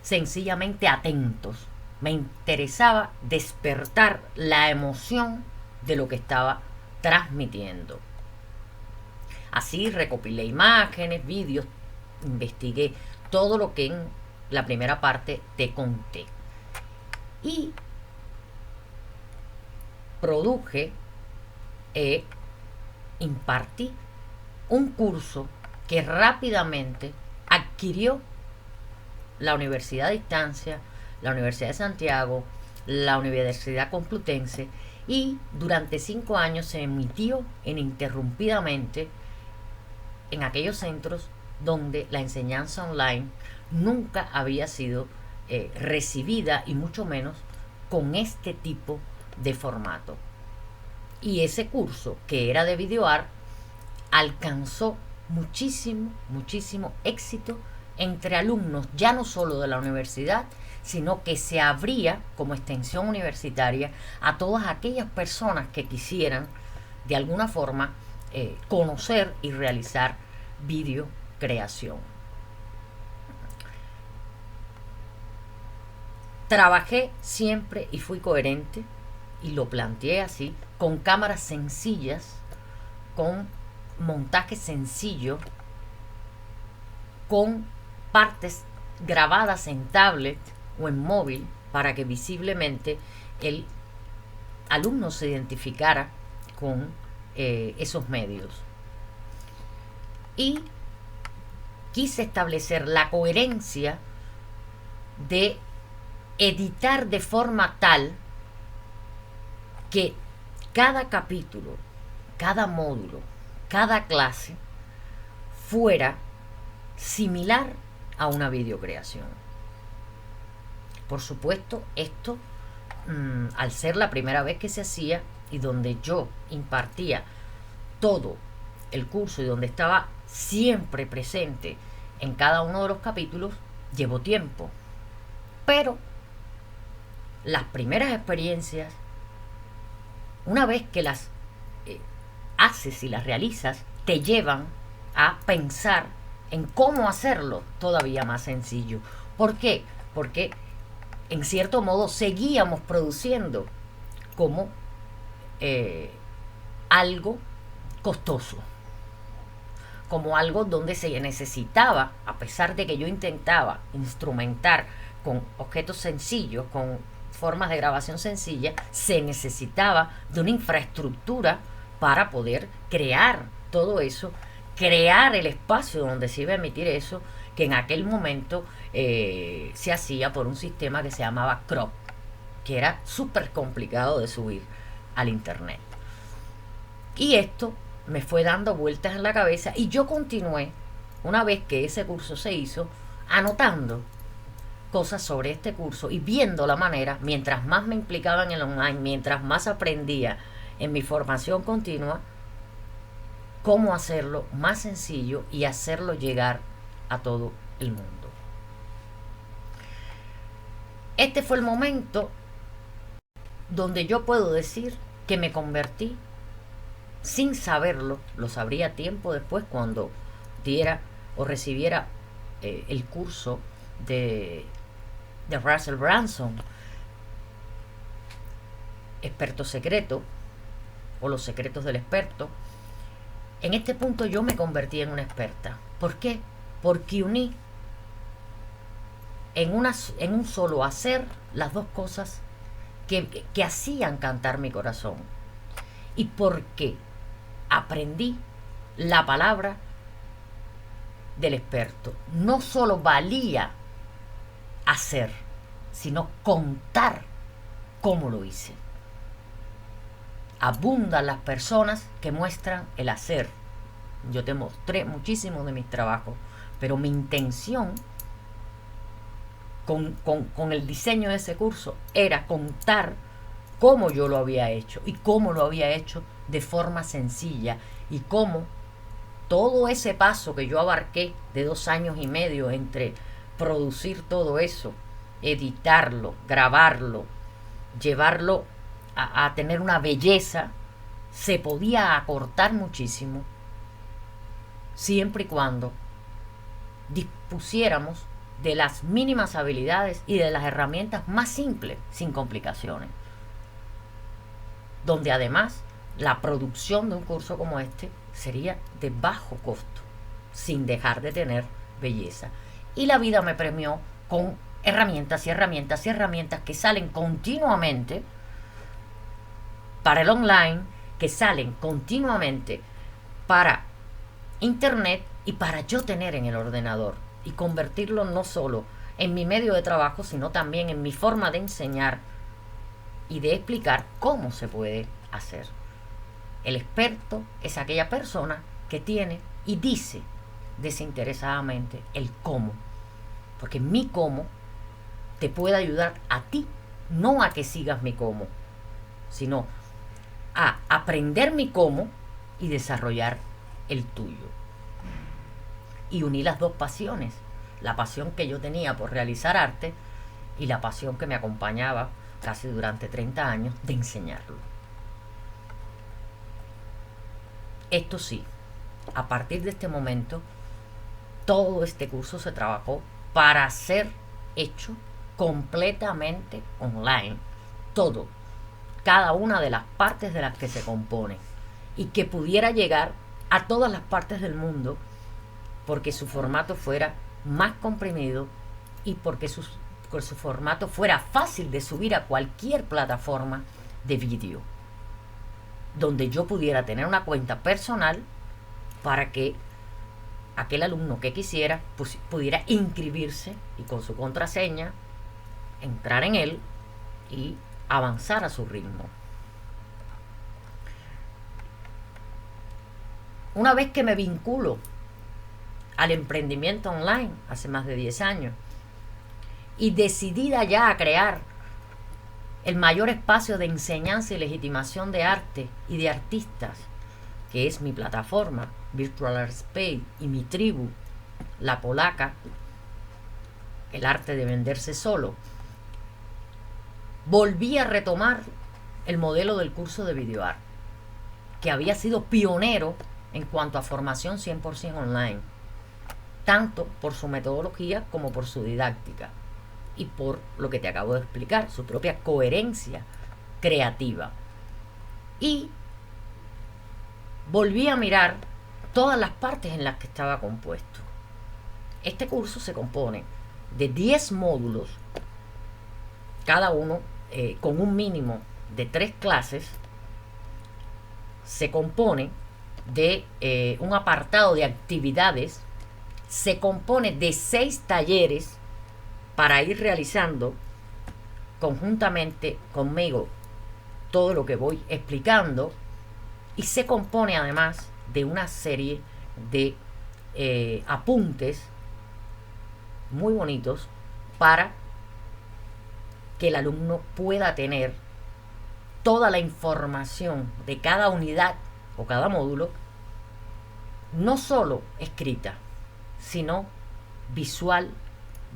sencillamente atentos. Me interesaba despertar la emoción de lo que estaba transmitiendo. Así recopilé imágenes, vídeos, investigué todo lo que en la primera parte te conté. Y produje impartí un curso que rápidamente adquirió la Universidad a Distancia, la Universidad de Santiago, la Universidad Complutense, y durante 5 años se emitió ininterrumpidamente en aquellos centros donde la enseñanza online nunca había sido recibida, y mucho menos con este tipo de formato. Y ese curso, que era de videoart, alcanzó muchísimo éxito entre alumnos, ya no solo de la universidad, sino que se abría como extensión universitaria a todas aquellas personas que quisieran de alguna forma conocer y realizar videocreación. Trabajé siempre y fui coherente, y lo planteé así, con cámaras sencillas, con montaje sencillo, con partes grabadas en tablet o en móvil, para que visiblemente el alumno se identificara con esos medios. Y quise establecer la coherencia de editar de forma tal que cada capítulo, cada módulo, cada clase fuera similar a una videocreación. Por supuesto, esto, al ser la primera vez que se hacía y donde yo impartía todo el curso y donde estaba siempre presente en cada uno de los capítulos, llevó tiempo. Pero las primeras experiencias, una vez que las haces y las realizas, te llevan a pensar en cómo hacerlo todavía más sencillo. ¿Por qué? Porque en cierto modo seguíamos produciendo como algo costoso, como algo donde se necesitaba, a pesar de que yo intentaba instrumentar con objetos sencillos, con formas de grabación sencillas, se necesitaba de una infraestructura para poder crear todo eso, crear el espacio donde se iba a emitir eso, que en aquel momento se hacía por un sistema que se llamaba Crop, que era súper complicado de subir al internet. Y esto me fue dando vueltas en la cabeza y yo continué, una vez que ese curso se hizo, anotando cosas sobre este curso y viendo la manera, mientras más me implicaba en el online, mientras más aprendía en mi formación continua, cómo hacerlo más sencillo y hacerlo llegar a todo el mundo. Este fue el momento donde yo puedo decir que me convertí, sin saberlo, lo sabría tiempo después cuando diera o recibiera el curso de Russell Brunson, Experto Secreto, o Los Secretos del Experto. En este punto yo me convertí en una experta. ¿Por qué? Porque uní en un solo hacer las dos cosas que hacían cantar mi corazón. Y porque aprendí la palabra del experto. No solo valía hacer, sino contar cómo lo hice. Abundan las personas que muestran el hacer. Yo te mostré muchísimo de mis trabajos, pero mi intención con el diseño de ese curso era contar cómo yo lo había hecho y cómo lo había hecho de forma sencilla y cómo todo ese paso que yo abarqué de 2 años y medio entre producir todo eso, editarlo, grabarlo, llevarlo a tener una belleza, se podía acortar muchísimo siempre y cuando dispusiéramos de las mínimas habilidades y de las herramientas más simples, sin complicaciones. Donde además la producción de un curso como este sería de bajo costo, sin dejar de tener belleza. Y la vida me premió con herramientas y herramientas y herramientas que salen continuamente para el online, que salen continuamente para internet y para yo tener en el ordenador y convertirlo no solo en mi medio de trabajo, sino también en mi forma de enseñar y de explicar cómo se puede hacer. El experto es aquella persona que tiene y dice desinteresadamente el cómo, porque mi cómo te puede ayudar a ti, no a que sigas mi cómo, sino a aprender mi cómo y desarrollar el tuyo. Y uní las dos pasiones, la pasión que yo tenía por realizar arte y la pasión que me acompañaba casi durante 30 años de enseñarlo. Esto sí, a partir de este momento, todo este curso se trabajó para ser hecho completamente online. Todo, cada una de las partes de las que se compone, y que pudiera llegar a todas las partes del mundo, porque su formato fuera más comprimido y porque su formato fuera fácil de subir a cualquier plataforma de vídeo, donde yo pudiera tener una cuenta personal para que aquel alumno que quisiera pues, pudiera inscribirse y con su contraseña entrar en él y avanzar a su ritmo. Una vez que me vinculo al emprendimiento online hace más de 10 años y decidida ya a crear el mayor espacio de enseñanza y legitimación de arte y de artistas, que es mi plataforma Virtual Art Space y mi tribu, La Polaca, el arte de venderse solo, volví a retomar el modelo del curso de videoart, que había sido pionero en cuanto a formación 100% online, tanto por su metodología como por su didáctica y por lo que te acabo de explicar, su propia coherencia creativa. Y volví a mirar todas las partes en las que estaba compuesto. Este curso se compone de 10 módulos, cada uno con un mínimo de 3 clases. Se compone de un apartado de actividades, se compone de 6 talleres para ir realizando conjuntamente conmigo todo lo que voy explicando, y se compone además de una serie de apuntes muy bonitos para que el alumno pueda tener toda la información de cada unidad o cada módulo, no solo escrita, sino visual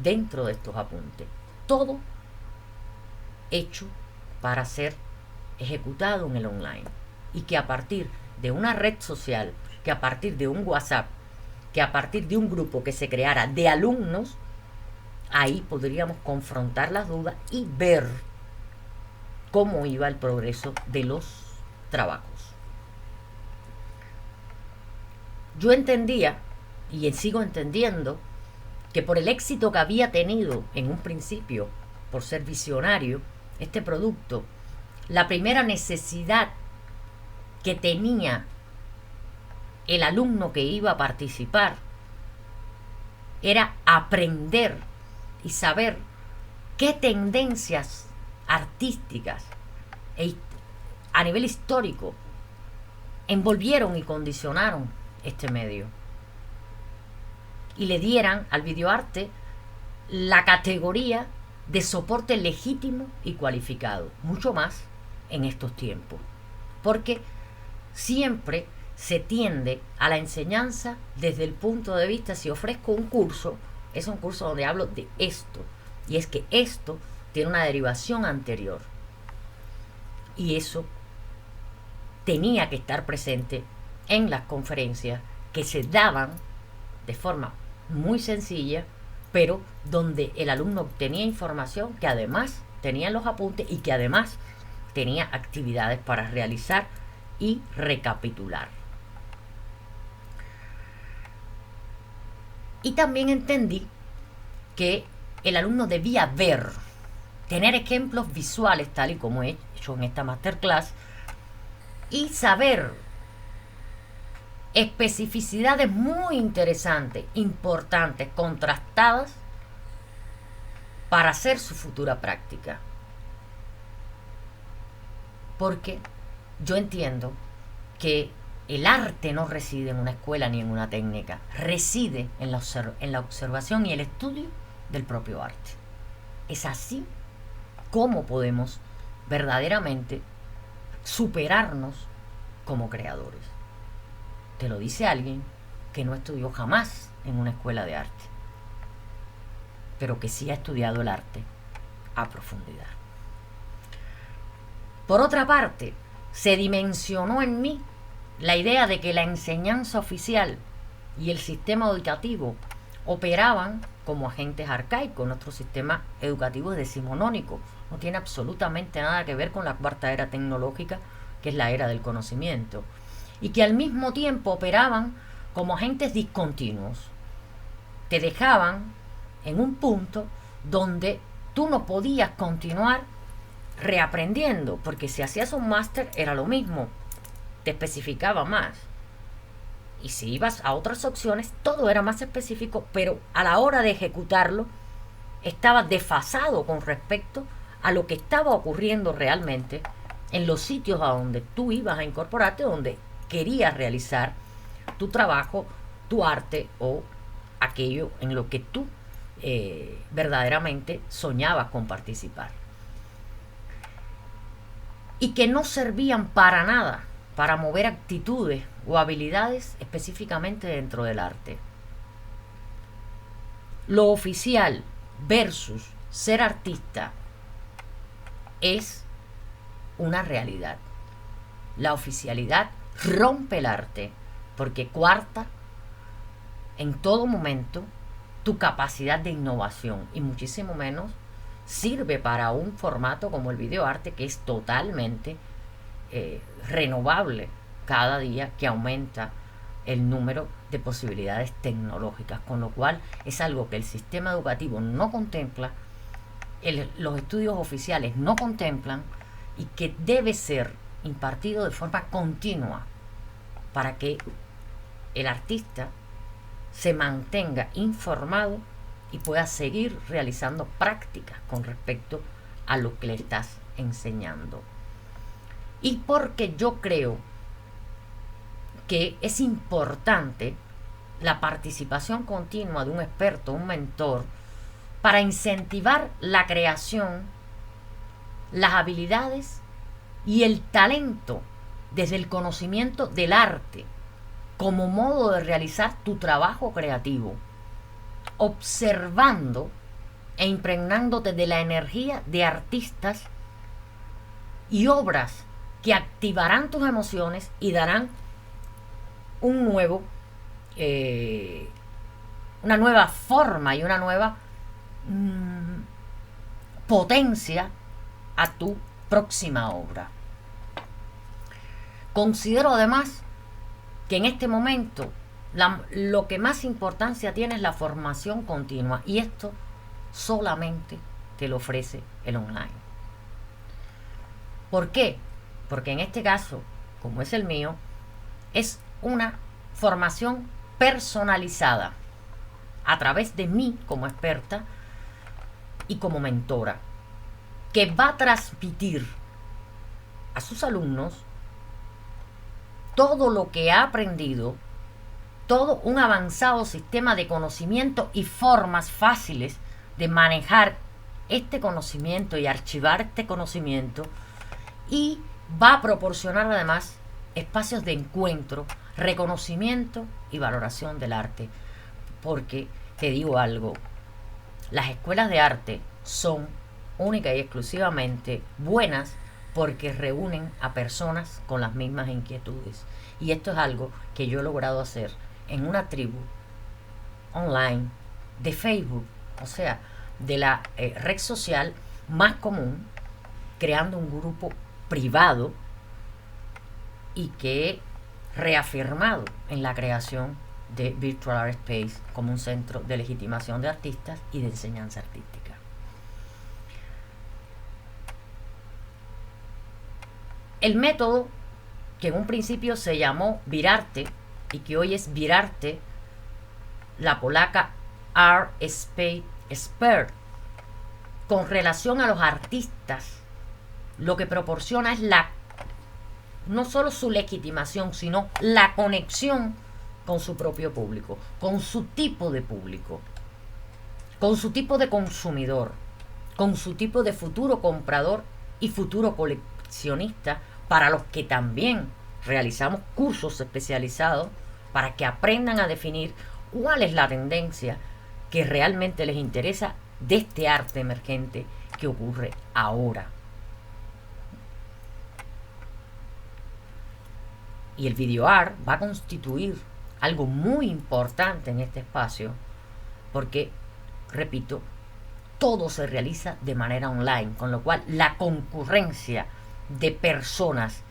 dentro de estos apuntes. Todo hecho para ser ejecutado en el online. Y que a partir de una red social, que a partir de un WhatsApp, que a partir de un grupo que se creara de alumnos, ahí podríamos confrontar las dudas y ver cómo iba el progreso de los trabajos. Yo entendía, y sigo entendiendo, que por el éxito que había tenido en un principio, por ser visionario, este producto, la primera necesidad que tenía el alumno que iba a participar era aprender y saber qué tendencias artísticas a nivel histórico envolvieron y condicionaron este medio, y le dieran al videoarte la categoría de soporte legítimo y cualificado, mucho más en estos tiempos, porque siempre se tiende a la enseñanza desde el punto de vista, si ofrezco un curso, es un curso donde hablo de esto, y es que esto tiene una derivación anterior, y eso tenía que estar presente en las conferencias que se daban de forma muy sencilla, pero donde el alumno obtenía información que además tenía los apuntes y que además tenía actividades para realizar y recapitular. Y también entendí que el alumno debía ver, tener ejemplos visuales tal y como he hecho en esta masterclass, y saber especificidades muy interesantes, importantes, contrastadas para hacer su futura práctica. Porque yo entiendo que el arte no reside en una escuela ni en una técnica, reside en la observación y el estudio del propio arte. Es así como podemos verdaderamente superarnos como creadores. Te lo dice alguien que no estudió jamás en una escuela de arte, pero que sí ha estudiado el arte a profundidad. Por otra parte, se dimensionó en mí la idea de que la enseñanza oficial y el sistema educativo operaban como agentes arcaicos. Nuestro sistema educativo es decimonónico, no tiene absolutamente nada que ver con la cuarta era tecnológica, que es la era del conocimiento, y que al mismo tiempo operaban como agentes discontinuos. Te dejaban en un punto donde tú no podías continuar reaprendiendo, porque si hacías un máster era lo mismo, te especificaba más. Y si ibas a otras opciones, todo era más específico, pero a la hora de ejecutarlo, estaba desfasado con respecto a lo que estaba ocurriendo realmente en los sitios a donde tú ibas a incorporarte, donde querías realizar tu trabajo, tu arte o aquello en lo que tú verdaderamente soñabas con participar. Y que no servían para nada para mover actitudes o habilidades específicamente dentro del arte. Lo oficial versus ser artista es una realidad. La oficialidad rompe el arte porque coarta en todo momento tu capacidad de innovación y muchísimo menos sirve para un formato como el videoarte, que es totalmente renovable cada día que aumenta el número de posibilidades tecnológicas, con lo cual es algo que el sistema educativo no contempla, los estudios oficiales no contemplan y que debe ser impartido de forma continua para que el artista se mantenga informado y pueda seguir realizando prácticas con respecto a lo que le estás enseñando. Y porque yo creo que es importante la participación continua de un experto, un mentor, para incentivar la creación, las habilidades y el talento desde el conocimiento del arte como modo de realizar tu trabajo creativo, observando e impregnándote de la energía de artistas y obras que activarán tus emociones y darán un nuevo, una nueva forma y una nueva potencia a tu próxima obra. Considero además que en este momento lo que más importancia tiene es la formación continua, y esto solamente te lo ofrece el online. ¿Por qué? Porque en este caso, como es el mío, es una formación personalizada a través de mí como experta y como mentora, que va a transmitir a sus alumnos todo lo que ha aprendido, todo un avanzado sistema de conocimiento y formas fáciles de manejar este conocimiento y archivar este conocimiento, y va a proporcionar además espacios de encuentro, reconocimiento y valoración del arte. Porque te digo algo, las escuelas de arte son única y exclusivamente buenas porque reúnen a personas con las mismas inquietudes. Y esto es algo que yo he logrado hacer en una tribu online de Facebook, o sea, de la red social más común, creando un grupo privado y que he reafirmado en la creación de Virtual Art Space como un centro de legitimación de artistas y de enseñanza artística. El método que en un principio se llamó Virarte y que hoy es Virarte, la polaca Art Space Expert, con relación a los artistas, lo que proporciona es no solo su legitimación, sino la conexión con su propio público, con su tipo de público, con su tipo de consumidor, con su tipo de futuro comprador y futuro coleccionista, para los que también realizamos cursos especializados para que aprendan a definir cuál es la tendencia que realmente les interesa de este arte emergente que ocurre ahora. Y el video art va a constituir algo muy importante en este espacio porque, repito, todo se realiza de manera online, con lo cual la concurrencia de personas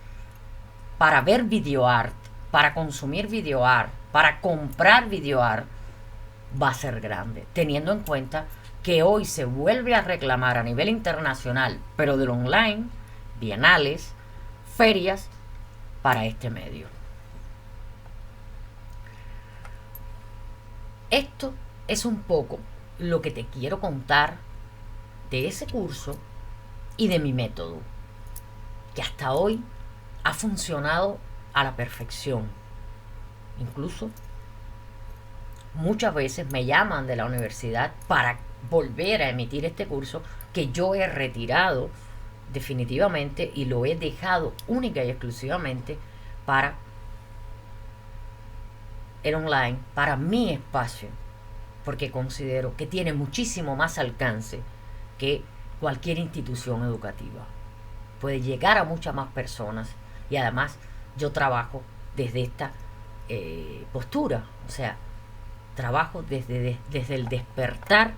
para ver video art, para consumir video art, para comprar video art, va a ser grande, teniendo en cuenta que hoy se vuelve a reclamar a nivel internacional, pero del online, bienales, ferias para este medio. Esto es un poco lo que te quiero contar de ese curso y de mi método, que hasta hoy ha funcionado a la perfección. Incluso muchas veces me llaman de la universidad para volver a emitir este curso que yo he retirado definitivamente y lo he dejado única y exclusivamente para el online, para mi espacio, porque considero que tiene muchísimo más alcance que cualquier institución educativa. Puede llegar a muchas más personas y además yo trabajo desde esta postura, o sea, trabajo desde el despertar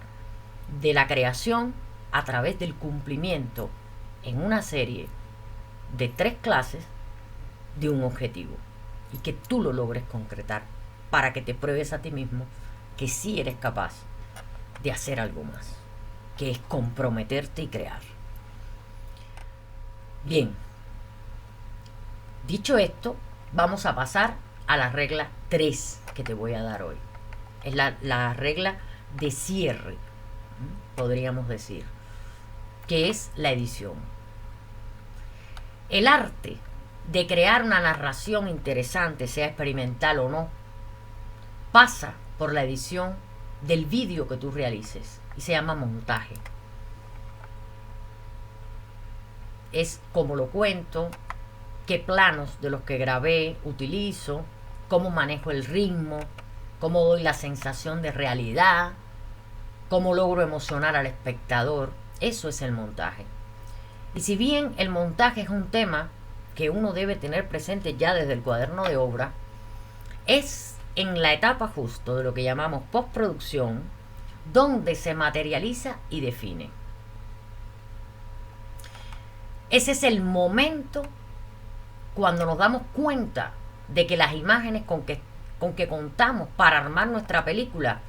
de la creación a través del cumplimiento en una serie de 3 clases de un objetivo y que tú lo logres concretar para que te pruebes a ti mismo que sí eres capaz de hacer algo más, que es comprometerte y crear. Bien, dicho esto, vamos a pasar a la regla 3 que te voy a dar hoy. Es la regla de cierre, podríamos decir, que es la edición. El arte de crear una narración interesante, sea experimental o no, pasa por la edición del vídeo que tú realices y se llama montaje. Es cómo lo cuento, qué planos de los que grabé utilizo, cómo manejo el ritmo, cómo doy la sensación de realidad, cómo logro emocionar al espectador. Eso es el montaje. Y si bien el montaje es un tema que uno debe tener presente ya desde el cuaderno de obra, es en la etapa justo de lo que llamamos postproducción donde se materializa y define. Ese es el momento cuando nos damos cuenta de que las imágenes con que contamos para armar nuestra película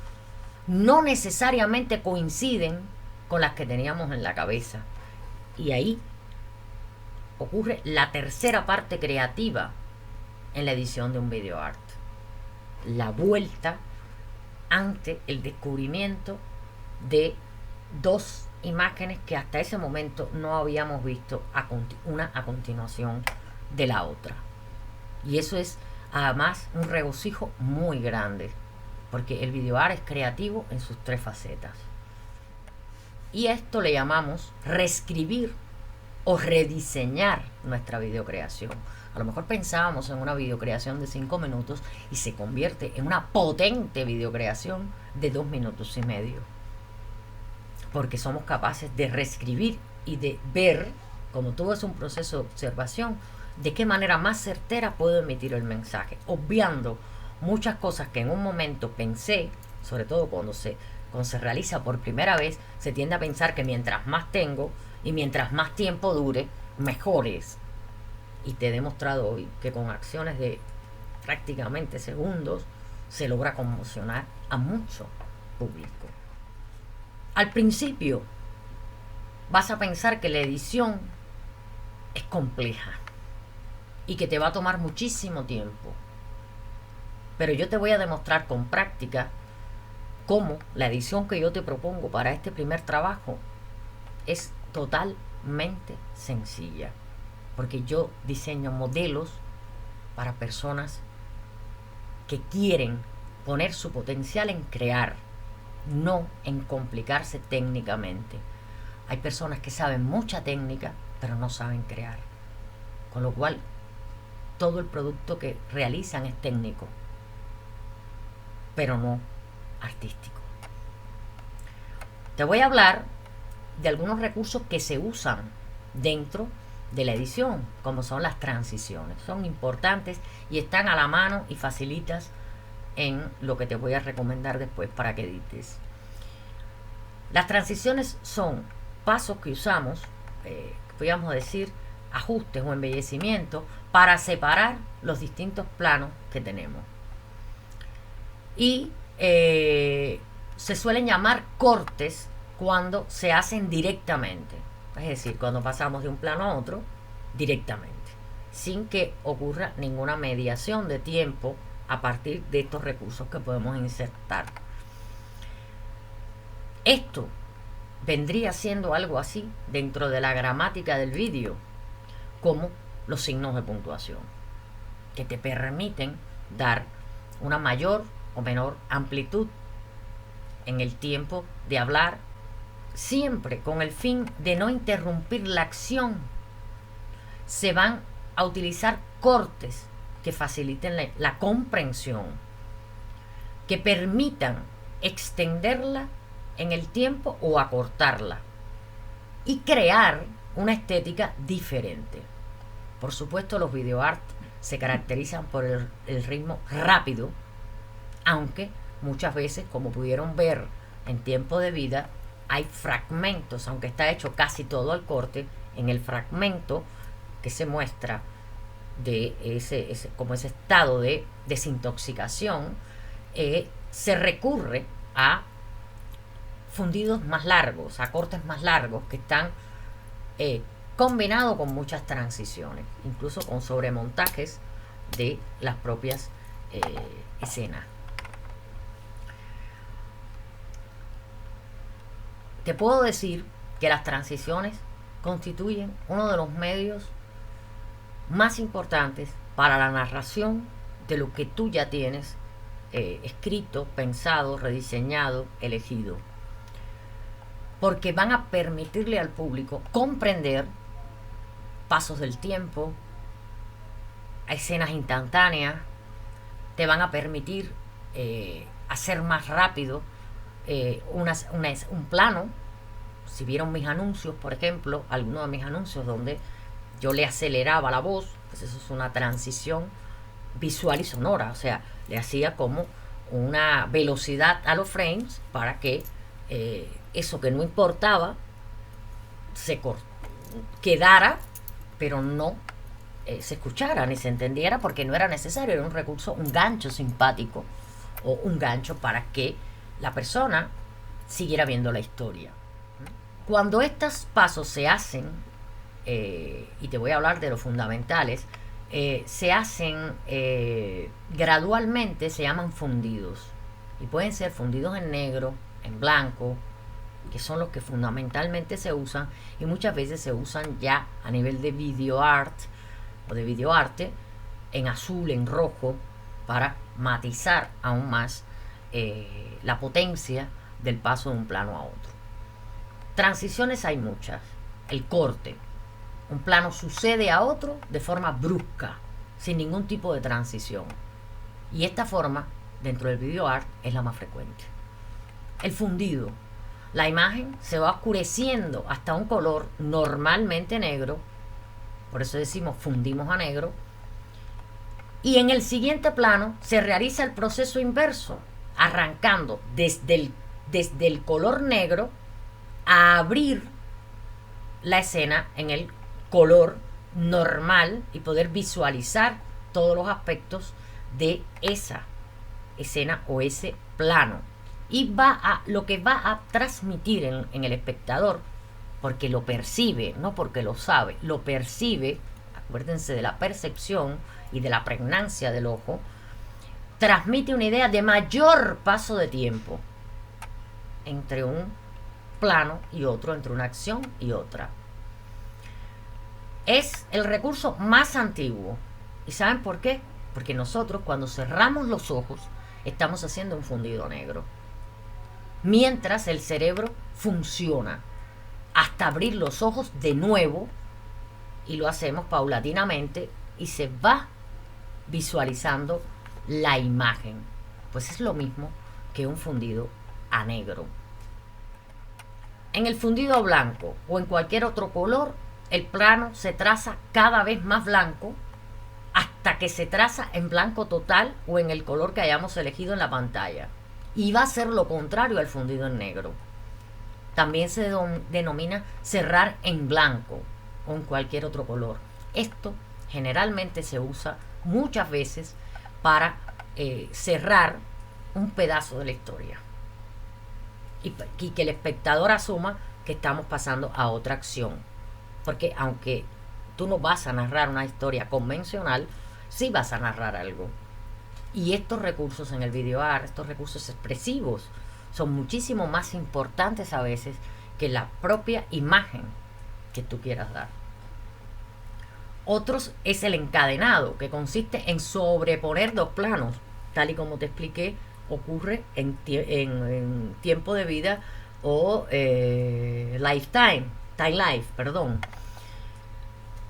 no necesariamente coinciden con las que teníamos en la cabeza. Y ahí ocurre la tercera parte creativa en la edición de un video art. La vuelta ante el descubrimiento de 2 imágenes que hasta ese momento no habíamos visto una a continuación de la otra. Y eso es además un regocijo muy grande, porque el video art es creativo en sus 3 facetas. Y a esto le llamamos reescribir o rediseñar nuestra videocreación. A lo mejor pensábamos en una videocreación de 5 minutos y se convierte en una potente videocreación de 2 minutos y medio. Porque somos capaces de reescribir y de ver, como todo es un proceso de observación, de qué manera más certera puedo emitir el mensaje, obviando muchas cosas que en un momento pensé, sobre todo cuando se realiza por primera vez, se tiende a pensar que mientras más tengo y mientras más tiempo dure, mejor es. Y te he demostrado hoy que con acciones de prácticamente segundos se logra conmocionar a mucho público. Al principio vas a pensar que la edición es compleja y que te va a tomar muchísimo tiempo. Pero yo te voy a demostrar con práctica cómo la edición que yo te propongo para este primer trabajo es totalmente sencilla. Porque yo diseño modelos para personas que quieren poner su potencial en crear, no en complicarse técnicamente. Hay personas que saben mucha técnica, pero no saben crear. Con lo cual, todo el producto que realizan es técnico, pero no artístico. Te voy a hablar de algunos recursos que se usan dentro de la edición, como son las transiciones. Son importantes y están a la mano y facilitas en lo que te voy a recomendar después para que edites. Las transiciones son pasos que usamos, podríamos decir, ajustes o embellecimientos para separar los distintos planos que tenemos. Y se suelen llamar cortes cuando se hacen directamente, es decir, cuando pasamos de un plano a otro directamente, sin que ocurra ninguna mediación de tiempo a partir de estos recursos que podemos insertar. Esto vendría siendo algo así dentro de la gramática del vídeo, como los signos de puntuación, que te permiten dar una mayor o menor amplitud en el tiempo de hablar, siempre con el fin de no interrumpir la acción. Se van a utilizar cortes que faciliten la comprensión, que permitan extenderla en el tiempo o acortarla y crear una estética diferente. Por supuesto, los videoart se caracterizan por el ritmo rápido, aunque muchas veces, como pudieron ver en Tiempo de Vida, hay fragmentos, aunque está hecho casi todo al corte, en el fragmento que se muestra de ese estado de desintoxicación, se recurre a fundidos más largos, a cortes más largos que están combinados con muchas transiciones, incluso con sobremontajes de las propias escenas. Te puedo decir que las transiciones constituyen uno de los medios más importantes para la narración de lo que tú ya tienes escrito, pensado, rediseñado, elegido, porque van a permitirle al público comprender pasos del tiempo, escenas instantáneas, te van a permitir hacer más rápido un plano. Si vieron mis anuncios, por ejemplo, algunos de mis anuncios donde yo le aceleraba la voz, pues eso es una transición visual y sonora, o sea, le hacía como una velocidad a los frames para que eso que no importaba se quedara, pero no se escuchara ni se entendiera, porque no era necesario, era un recurso, un gancho simpático o un gancho para que la persona siguiera viendo la historia. Cuando estos pasos se hacen, y te voy a hablar de los fundamentales, se hacen gradualmente, se llaman fundidos, y pueden ser fundidos en negro, en blanco, que son los que fundamentalmente se usan, y muchas veces se usan ya a nivel de video art o de videoarte en azul, en rojo, para matizar aún más la potencia del paso de un plano a otro. Transiciones hay muchas. El corte, un plano sucede a otro de forma brusca, sin ningún tipo de transición, y esta forma dentro del video art es la más frecuente. El fundido, la imagen se va oscureciendo hasta un color normalmente negro, por eso decimos fundimos a negro, y en el siguiente plano se realiza el proceso inverso, arrancando desde el color negro a abrir la escena en el color normal y poder visualizar todos los aspectos de esa escena o ese plano, y lo que va a transmitir en el espectador, porque lo percibe, no porque lo sabe, lo percibe. Acuérdense de la percepción y de la pregnancia del ojo. Transmite una idea de mayor paso de tiempo entre un plano y otro, entre una acción y otra. Es el recurso más antiguo. ¿Y saben por qué? Porque nosotros, cuando cerramos los ojos, estamos haciendo un fundido negro, mientras el cerebro funciona hasta abrir los ojos de nuevo, y lo hacemos paulatinamente y se va visualizando la imagen. Pues es lo mismo que un fundido a negro. En el fundido blanco o en cualquier otro color, el plano se traza cada vez más blanco hasta que se traza en blanco total o en el color que hayamos elegido en la pantalla, y va a ser lo contrario al fundido en negro. También se denomina cerrar en blanco o en cualquier otro color. Esto generalmente se usa muchas veces para cerrar un pedazo de la historia. y que el espectador asuma que estamos pasando a otra acción. Porque aunque tú no vas a narrar una historia convencional, sí vas a narrar algo. Y estos recursos en el video art, estos recursos expresivos, son muchísimo más importantes a veces que la propia imagen que tú quieras dar. Otros es el encadenado, que consiste en sobreponer dos planos, tal y como te expliqué, ocurre en tiempo de vida o time life, perdón,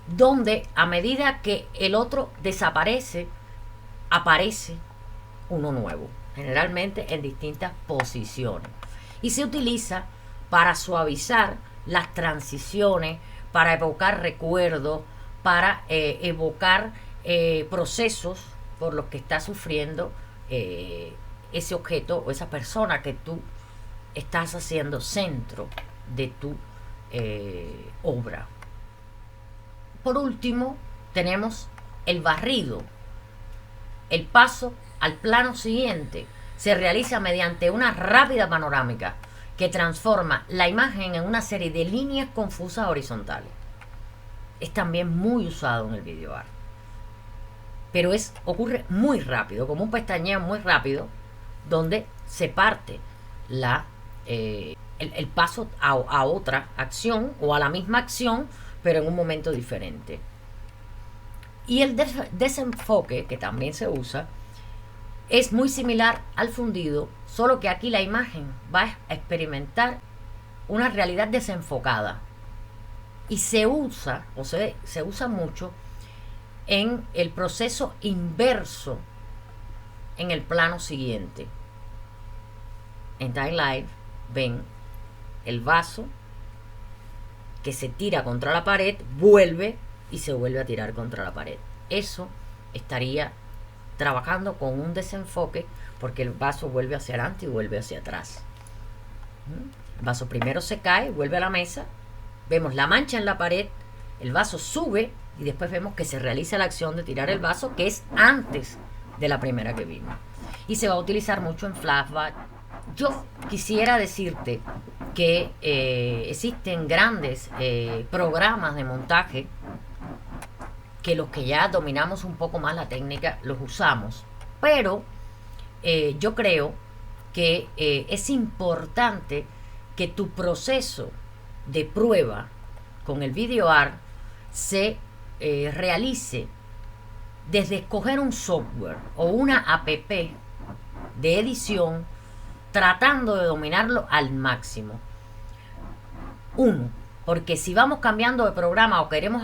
donde a medida que el otro desaparece, aparece uno nuevo, generalmente en distintas posiciones, y se utiliza para suavizar las transiciones, para evocar recuerdos, para evocar procesos por los que está sufriendo ese objeto o esa persona que tú estás haciendo centro de tu obra. Por último, tenemos el barrido. El paso al plano siguiente se realiza mediante una rápida panorámica que transforma la imagen en una serie de líneas confusas horizontales. Es también muy usado en el video art, pero ocurre muy rápido, como un pestañeo muy rápido, donde se parte el paso a otra acción o a la misma acción, pero en un momento diferente. Y el desenfoque, que también se usa, es muy similar al fundido, solo que aquí la imagen va a experimentar una realidad desenfocada. Y se usa mucho en el proceso inverso en el plano siguiente. En Time Life ven el vaso que se tira contra la pared, vuelve y se vuelve a tirar contra la pared. Eso estaría trabajando con un desenfoque, porque el vaso vuelve hacia adelante y vuelve hacia atrás. El vaso primero se cae, vuelve a la mesa, vemos la mancha en la pared, el vaso sube y después vemos que se realiza la acción de tirar el vaso, que es antes de la primera que vimos. Y se va a utilizar mucho en flashback. Yo quisiera decirte que existen grandes programas de montaje que los que ya dominamos un poco más la técnica los usamos, pero yo creo que es importante que tu proceso de prueba con el video art se realice desde escoger un software o una app de edición, tratando de dominarlo al máximo. Porque si vamos cambiando de programa o queremos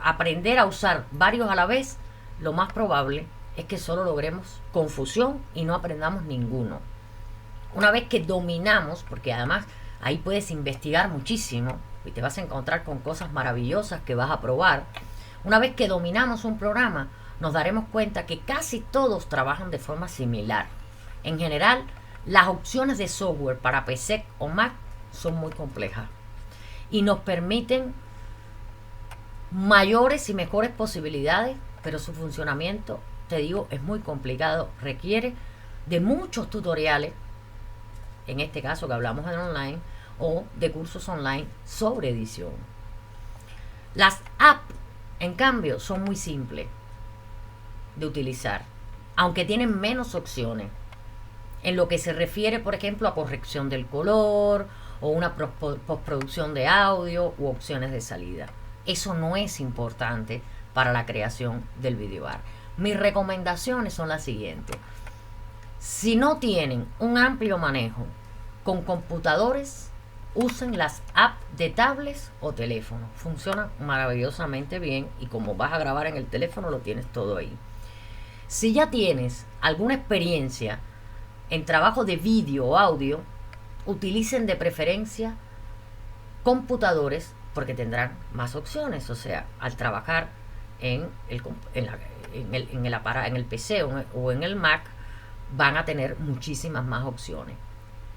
aprender a usar varios a la vez, lo más probable es que solo logremos confusión y no aprendamos ninguno. Una vez que dominamos, porque además ahí puedes investigar muchísimo y te vas a encontrar con cosas maravillosas que vas a probar. Una vez que dominamos un programa, nos daremos cuenta que casi todos trabajan de forma similar. En general, las opciones de software para PC o Mac son muy complejas y nos permiten mayores y mejores posibilidades, pero su funcionamiento, te digo, es muy complicado, requiere de muchos tutoriales, en este caso que hablamos en online, o de cursos online sobre edición. Las apps, en cambio, son muy simples de utilizar, aunque tienen menos opciones en lo que se refiere, por ejemplo, a corrección del color o una postproducción de audio u opciones de salida. Eso no es importante para la creación del video art. Mis recomendaciones son las siguientes. Si no tienen un amplio manejo con computadores, usen las apps de tablets o teléfono. Funcionan maravillosamente bien y como vas a grabar en el teléfono, lo tienes todo ahí. Si ya tienes alguna experiencia en trabajo de vídeo o audio, utilicen de preferencia computadores porque tendrán más opciones. O sea, al trabajar en el PC o en el Mac, van a tener muchísimas más opciones.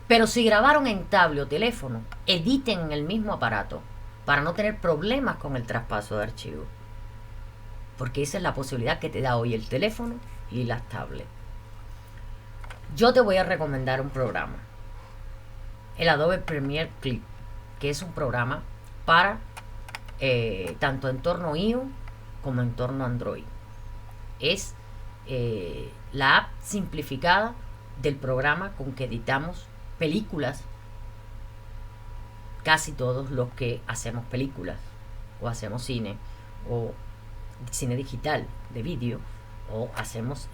Pero si grabaron en tablet o teléfono, editen en el mismo aparato para no tener problemas con el traspaso de archivos, porque esa es la posibilidad que te da hoy el teléfono y las tablets. Yo te voy a recomendar un programa el Adobe Premiere Clip, que es un programa para tanto entorno iOS como entorno Android. Es la app simplificada del programa con que editamos películas, casi todos los que hacemos películas o hacemos cine o cine digital de vídeo o hacemos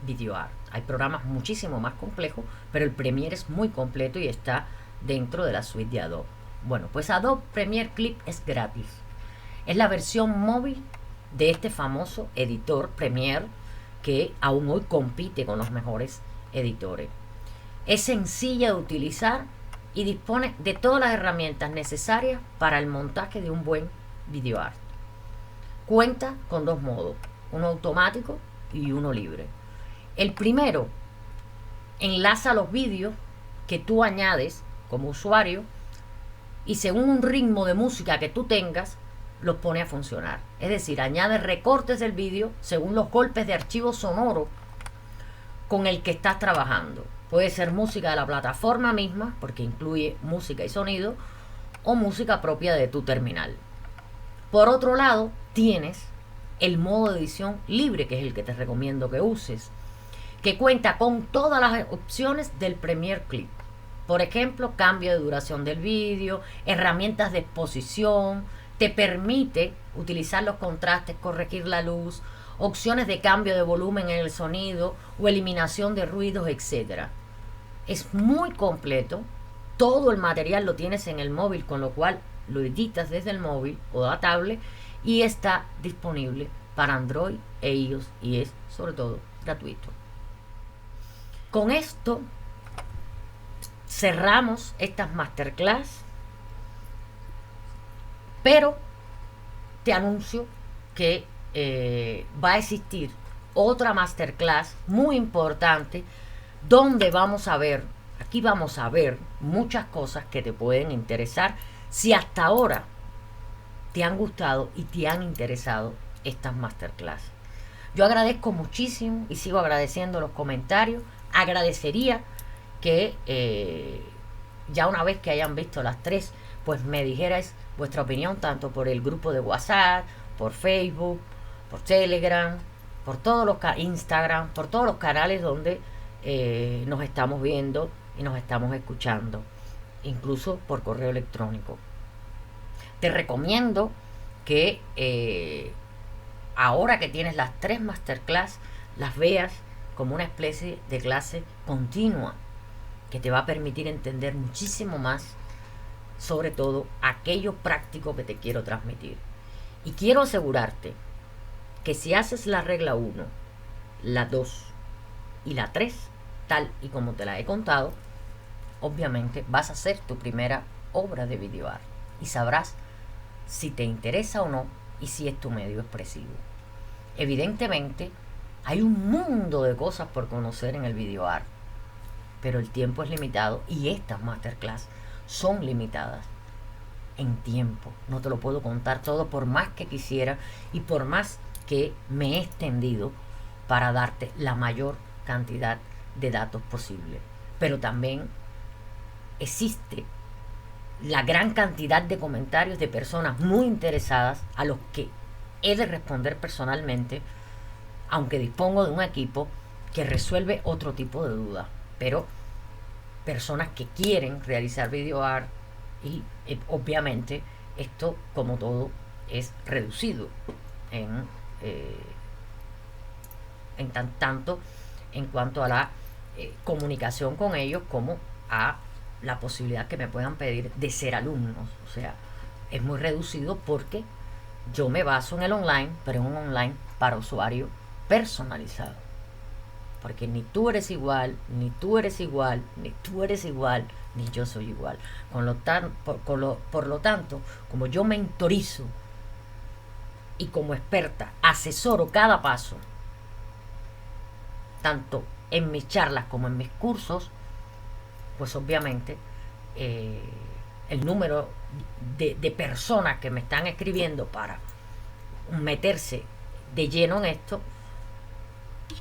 video art. Hay programas muchísimo más complejos, pero el Premiere es muy completo y está dentro de la suite de Adobe. Bueno, pues Adobe Premiere Clip es gratis. Es la versión móvil de este famoso editor Premiere que aún hoy compite con los mejores editores. Es sencilla de utilizar y dispone de todas las herramientas necesarias para el montaje de un buen video art. Cuenta con dos modos, uno automático y uno libre. El primero enlaza los vídeos que tú añades como usuario y según un ritmo de música que tú tengas, los pone a funcionar. Es decir, añade recortes del vídeo según los golpes de archivo sonoro con el que estás trabajando. Puede ser música de la plataforma misma, porque incluye música y sonido, o música propia de tu terminal. Por otro lado, tienes el modo de edición libre, que es el que te recomiendo que uses, que cuenta con todas las opciones del Premiere Clip. Por ejemplo, cambio de duración del vídeo, herramientas de exposición, te permite utilizar los contrastes, corregir la luz, opciones de cambio de volumen en el sonido o eliminación de ruidos, etc. Es muy completo, todo el material lo tienes en el móvil, con lo cual lo editas desde el móvil o la tablet y está disponible para Android e iOS y es sobre todo gratuito. Con esto cerramos estas masterclass, pero te anuncio que va a existir otra masterclass muy importante donde aquí vamos a ver muchas cosas que te pueden interesar si hasta ahora te han gustado y te han interesado estas masterclass. Yo agradezco muchísimo y sigo agradeciendo los comentarios. Agradecería que ya una vez que hayan visto las tres, pues me dijerais vuestra opinión tanto por el grupo de WhatsApp, por Facebook, por Telegram, por todos los Instagram, por todos los canales donde nos estamos viendo y nos estamos escuchando, incluso por correo electrónico. Te recomiendo que ahora que tienes las tres masterclass, las veas como una especie de clase continua que te va a permitir entender muchísimo más, sobre todo aquello práctico que te quiero transmitir. Y quiero asegurarte que si haces la regla 1, la 2 y la 3, tal y como te la he contado, obviamente vas a hacer tu primera obra de video art y sabrás si te interesa o no y si es tu medio expresivo. Evidentemente, hay un mundo de cosas por conocer en el video art, pero el tiempo es limitado y estas masterclass son limitadas en tiempo. No te lo puedo contar todo por más que quisiera y por más que me he extendido para darte la mayor cantidad de datos posible. Pero también existe la gran cantidad de comentarios de personas muy interesadas a los que he de responder personalmente, aunque dispongo de un equipo que resuelve otro tipo de dudas, pero personas que quieren realizar video art y obviamente esto, como todo, es reducido en tanto en cuanto a la comunicación con ellos como a la posibilidad que me puedan pedir de ser alumnos. O sea, es muy reducido porque yo me baso en el online, pero en un online para usuario personalizado. Porque ni tú eres igual, ni tú eres igual, ni tú eres igual, ni yo soy igual. Por lo tanto, como yo mentorizo y como experta asesoro cada paso, tanto en mis charlas como en mis cursos, pues obviamente el número de personas que me están escribiendo para meterse de lleno en esto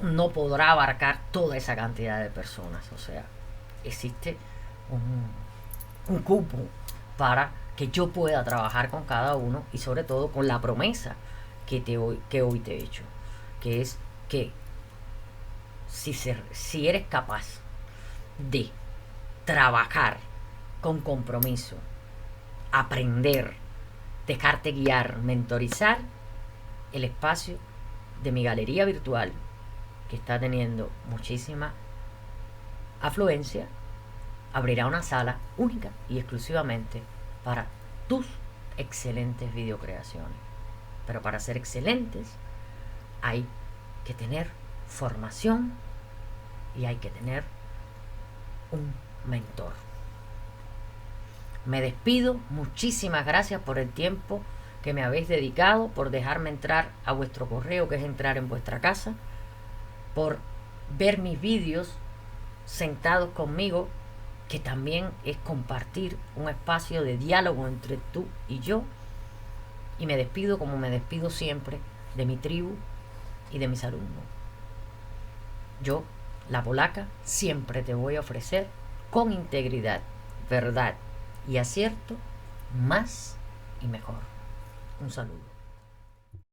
no podrá abarcar toda esa cantidad de personas. O sea, existe un cupo para que yo pueda trabajar con cada uno y sobre todo con la promesa que hoy te he hecho, que es que si eres capaz de trabajar con compromiso, aprender, dejarte guiar, mentorizar, el espacio de mi galería virtual, que está teniendo muchísima afluencia, abrirá una sala única y exclusivamente para tus excelentes videocreaciones. Pero para ser excelentes hay que tener formación y hay que tener un mentor. Me despido, muchísimas gracias por el tiempo que me habéis dedicado, por dejarme entrar a vuestro correo, que es entrar en vuestra casa, por ver mis vídeos sentados conmigo, que también es compartir un espacio de diálogo entre tú y yo. Y me despido como me despido siempre de mi tribu y de mis alumnos. Yo, la polaca, siempre te voy a ofrecer con integridad, verdad y acierto, más y mejor. Un saludo.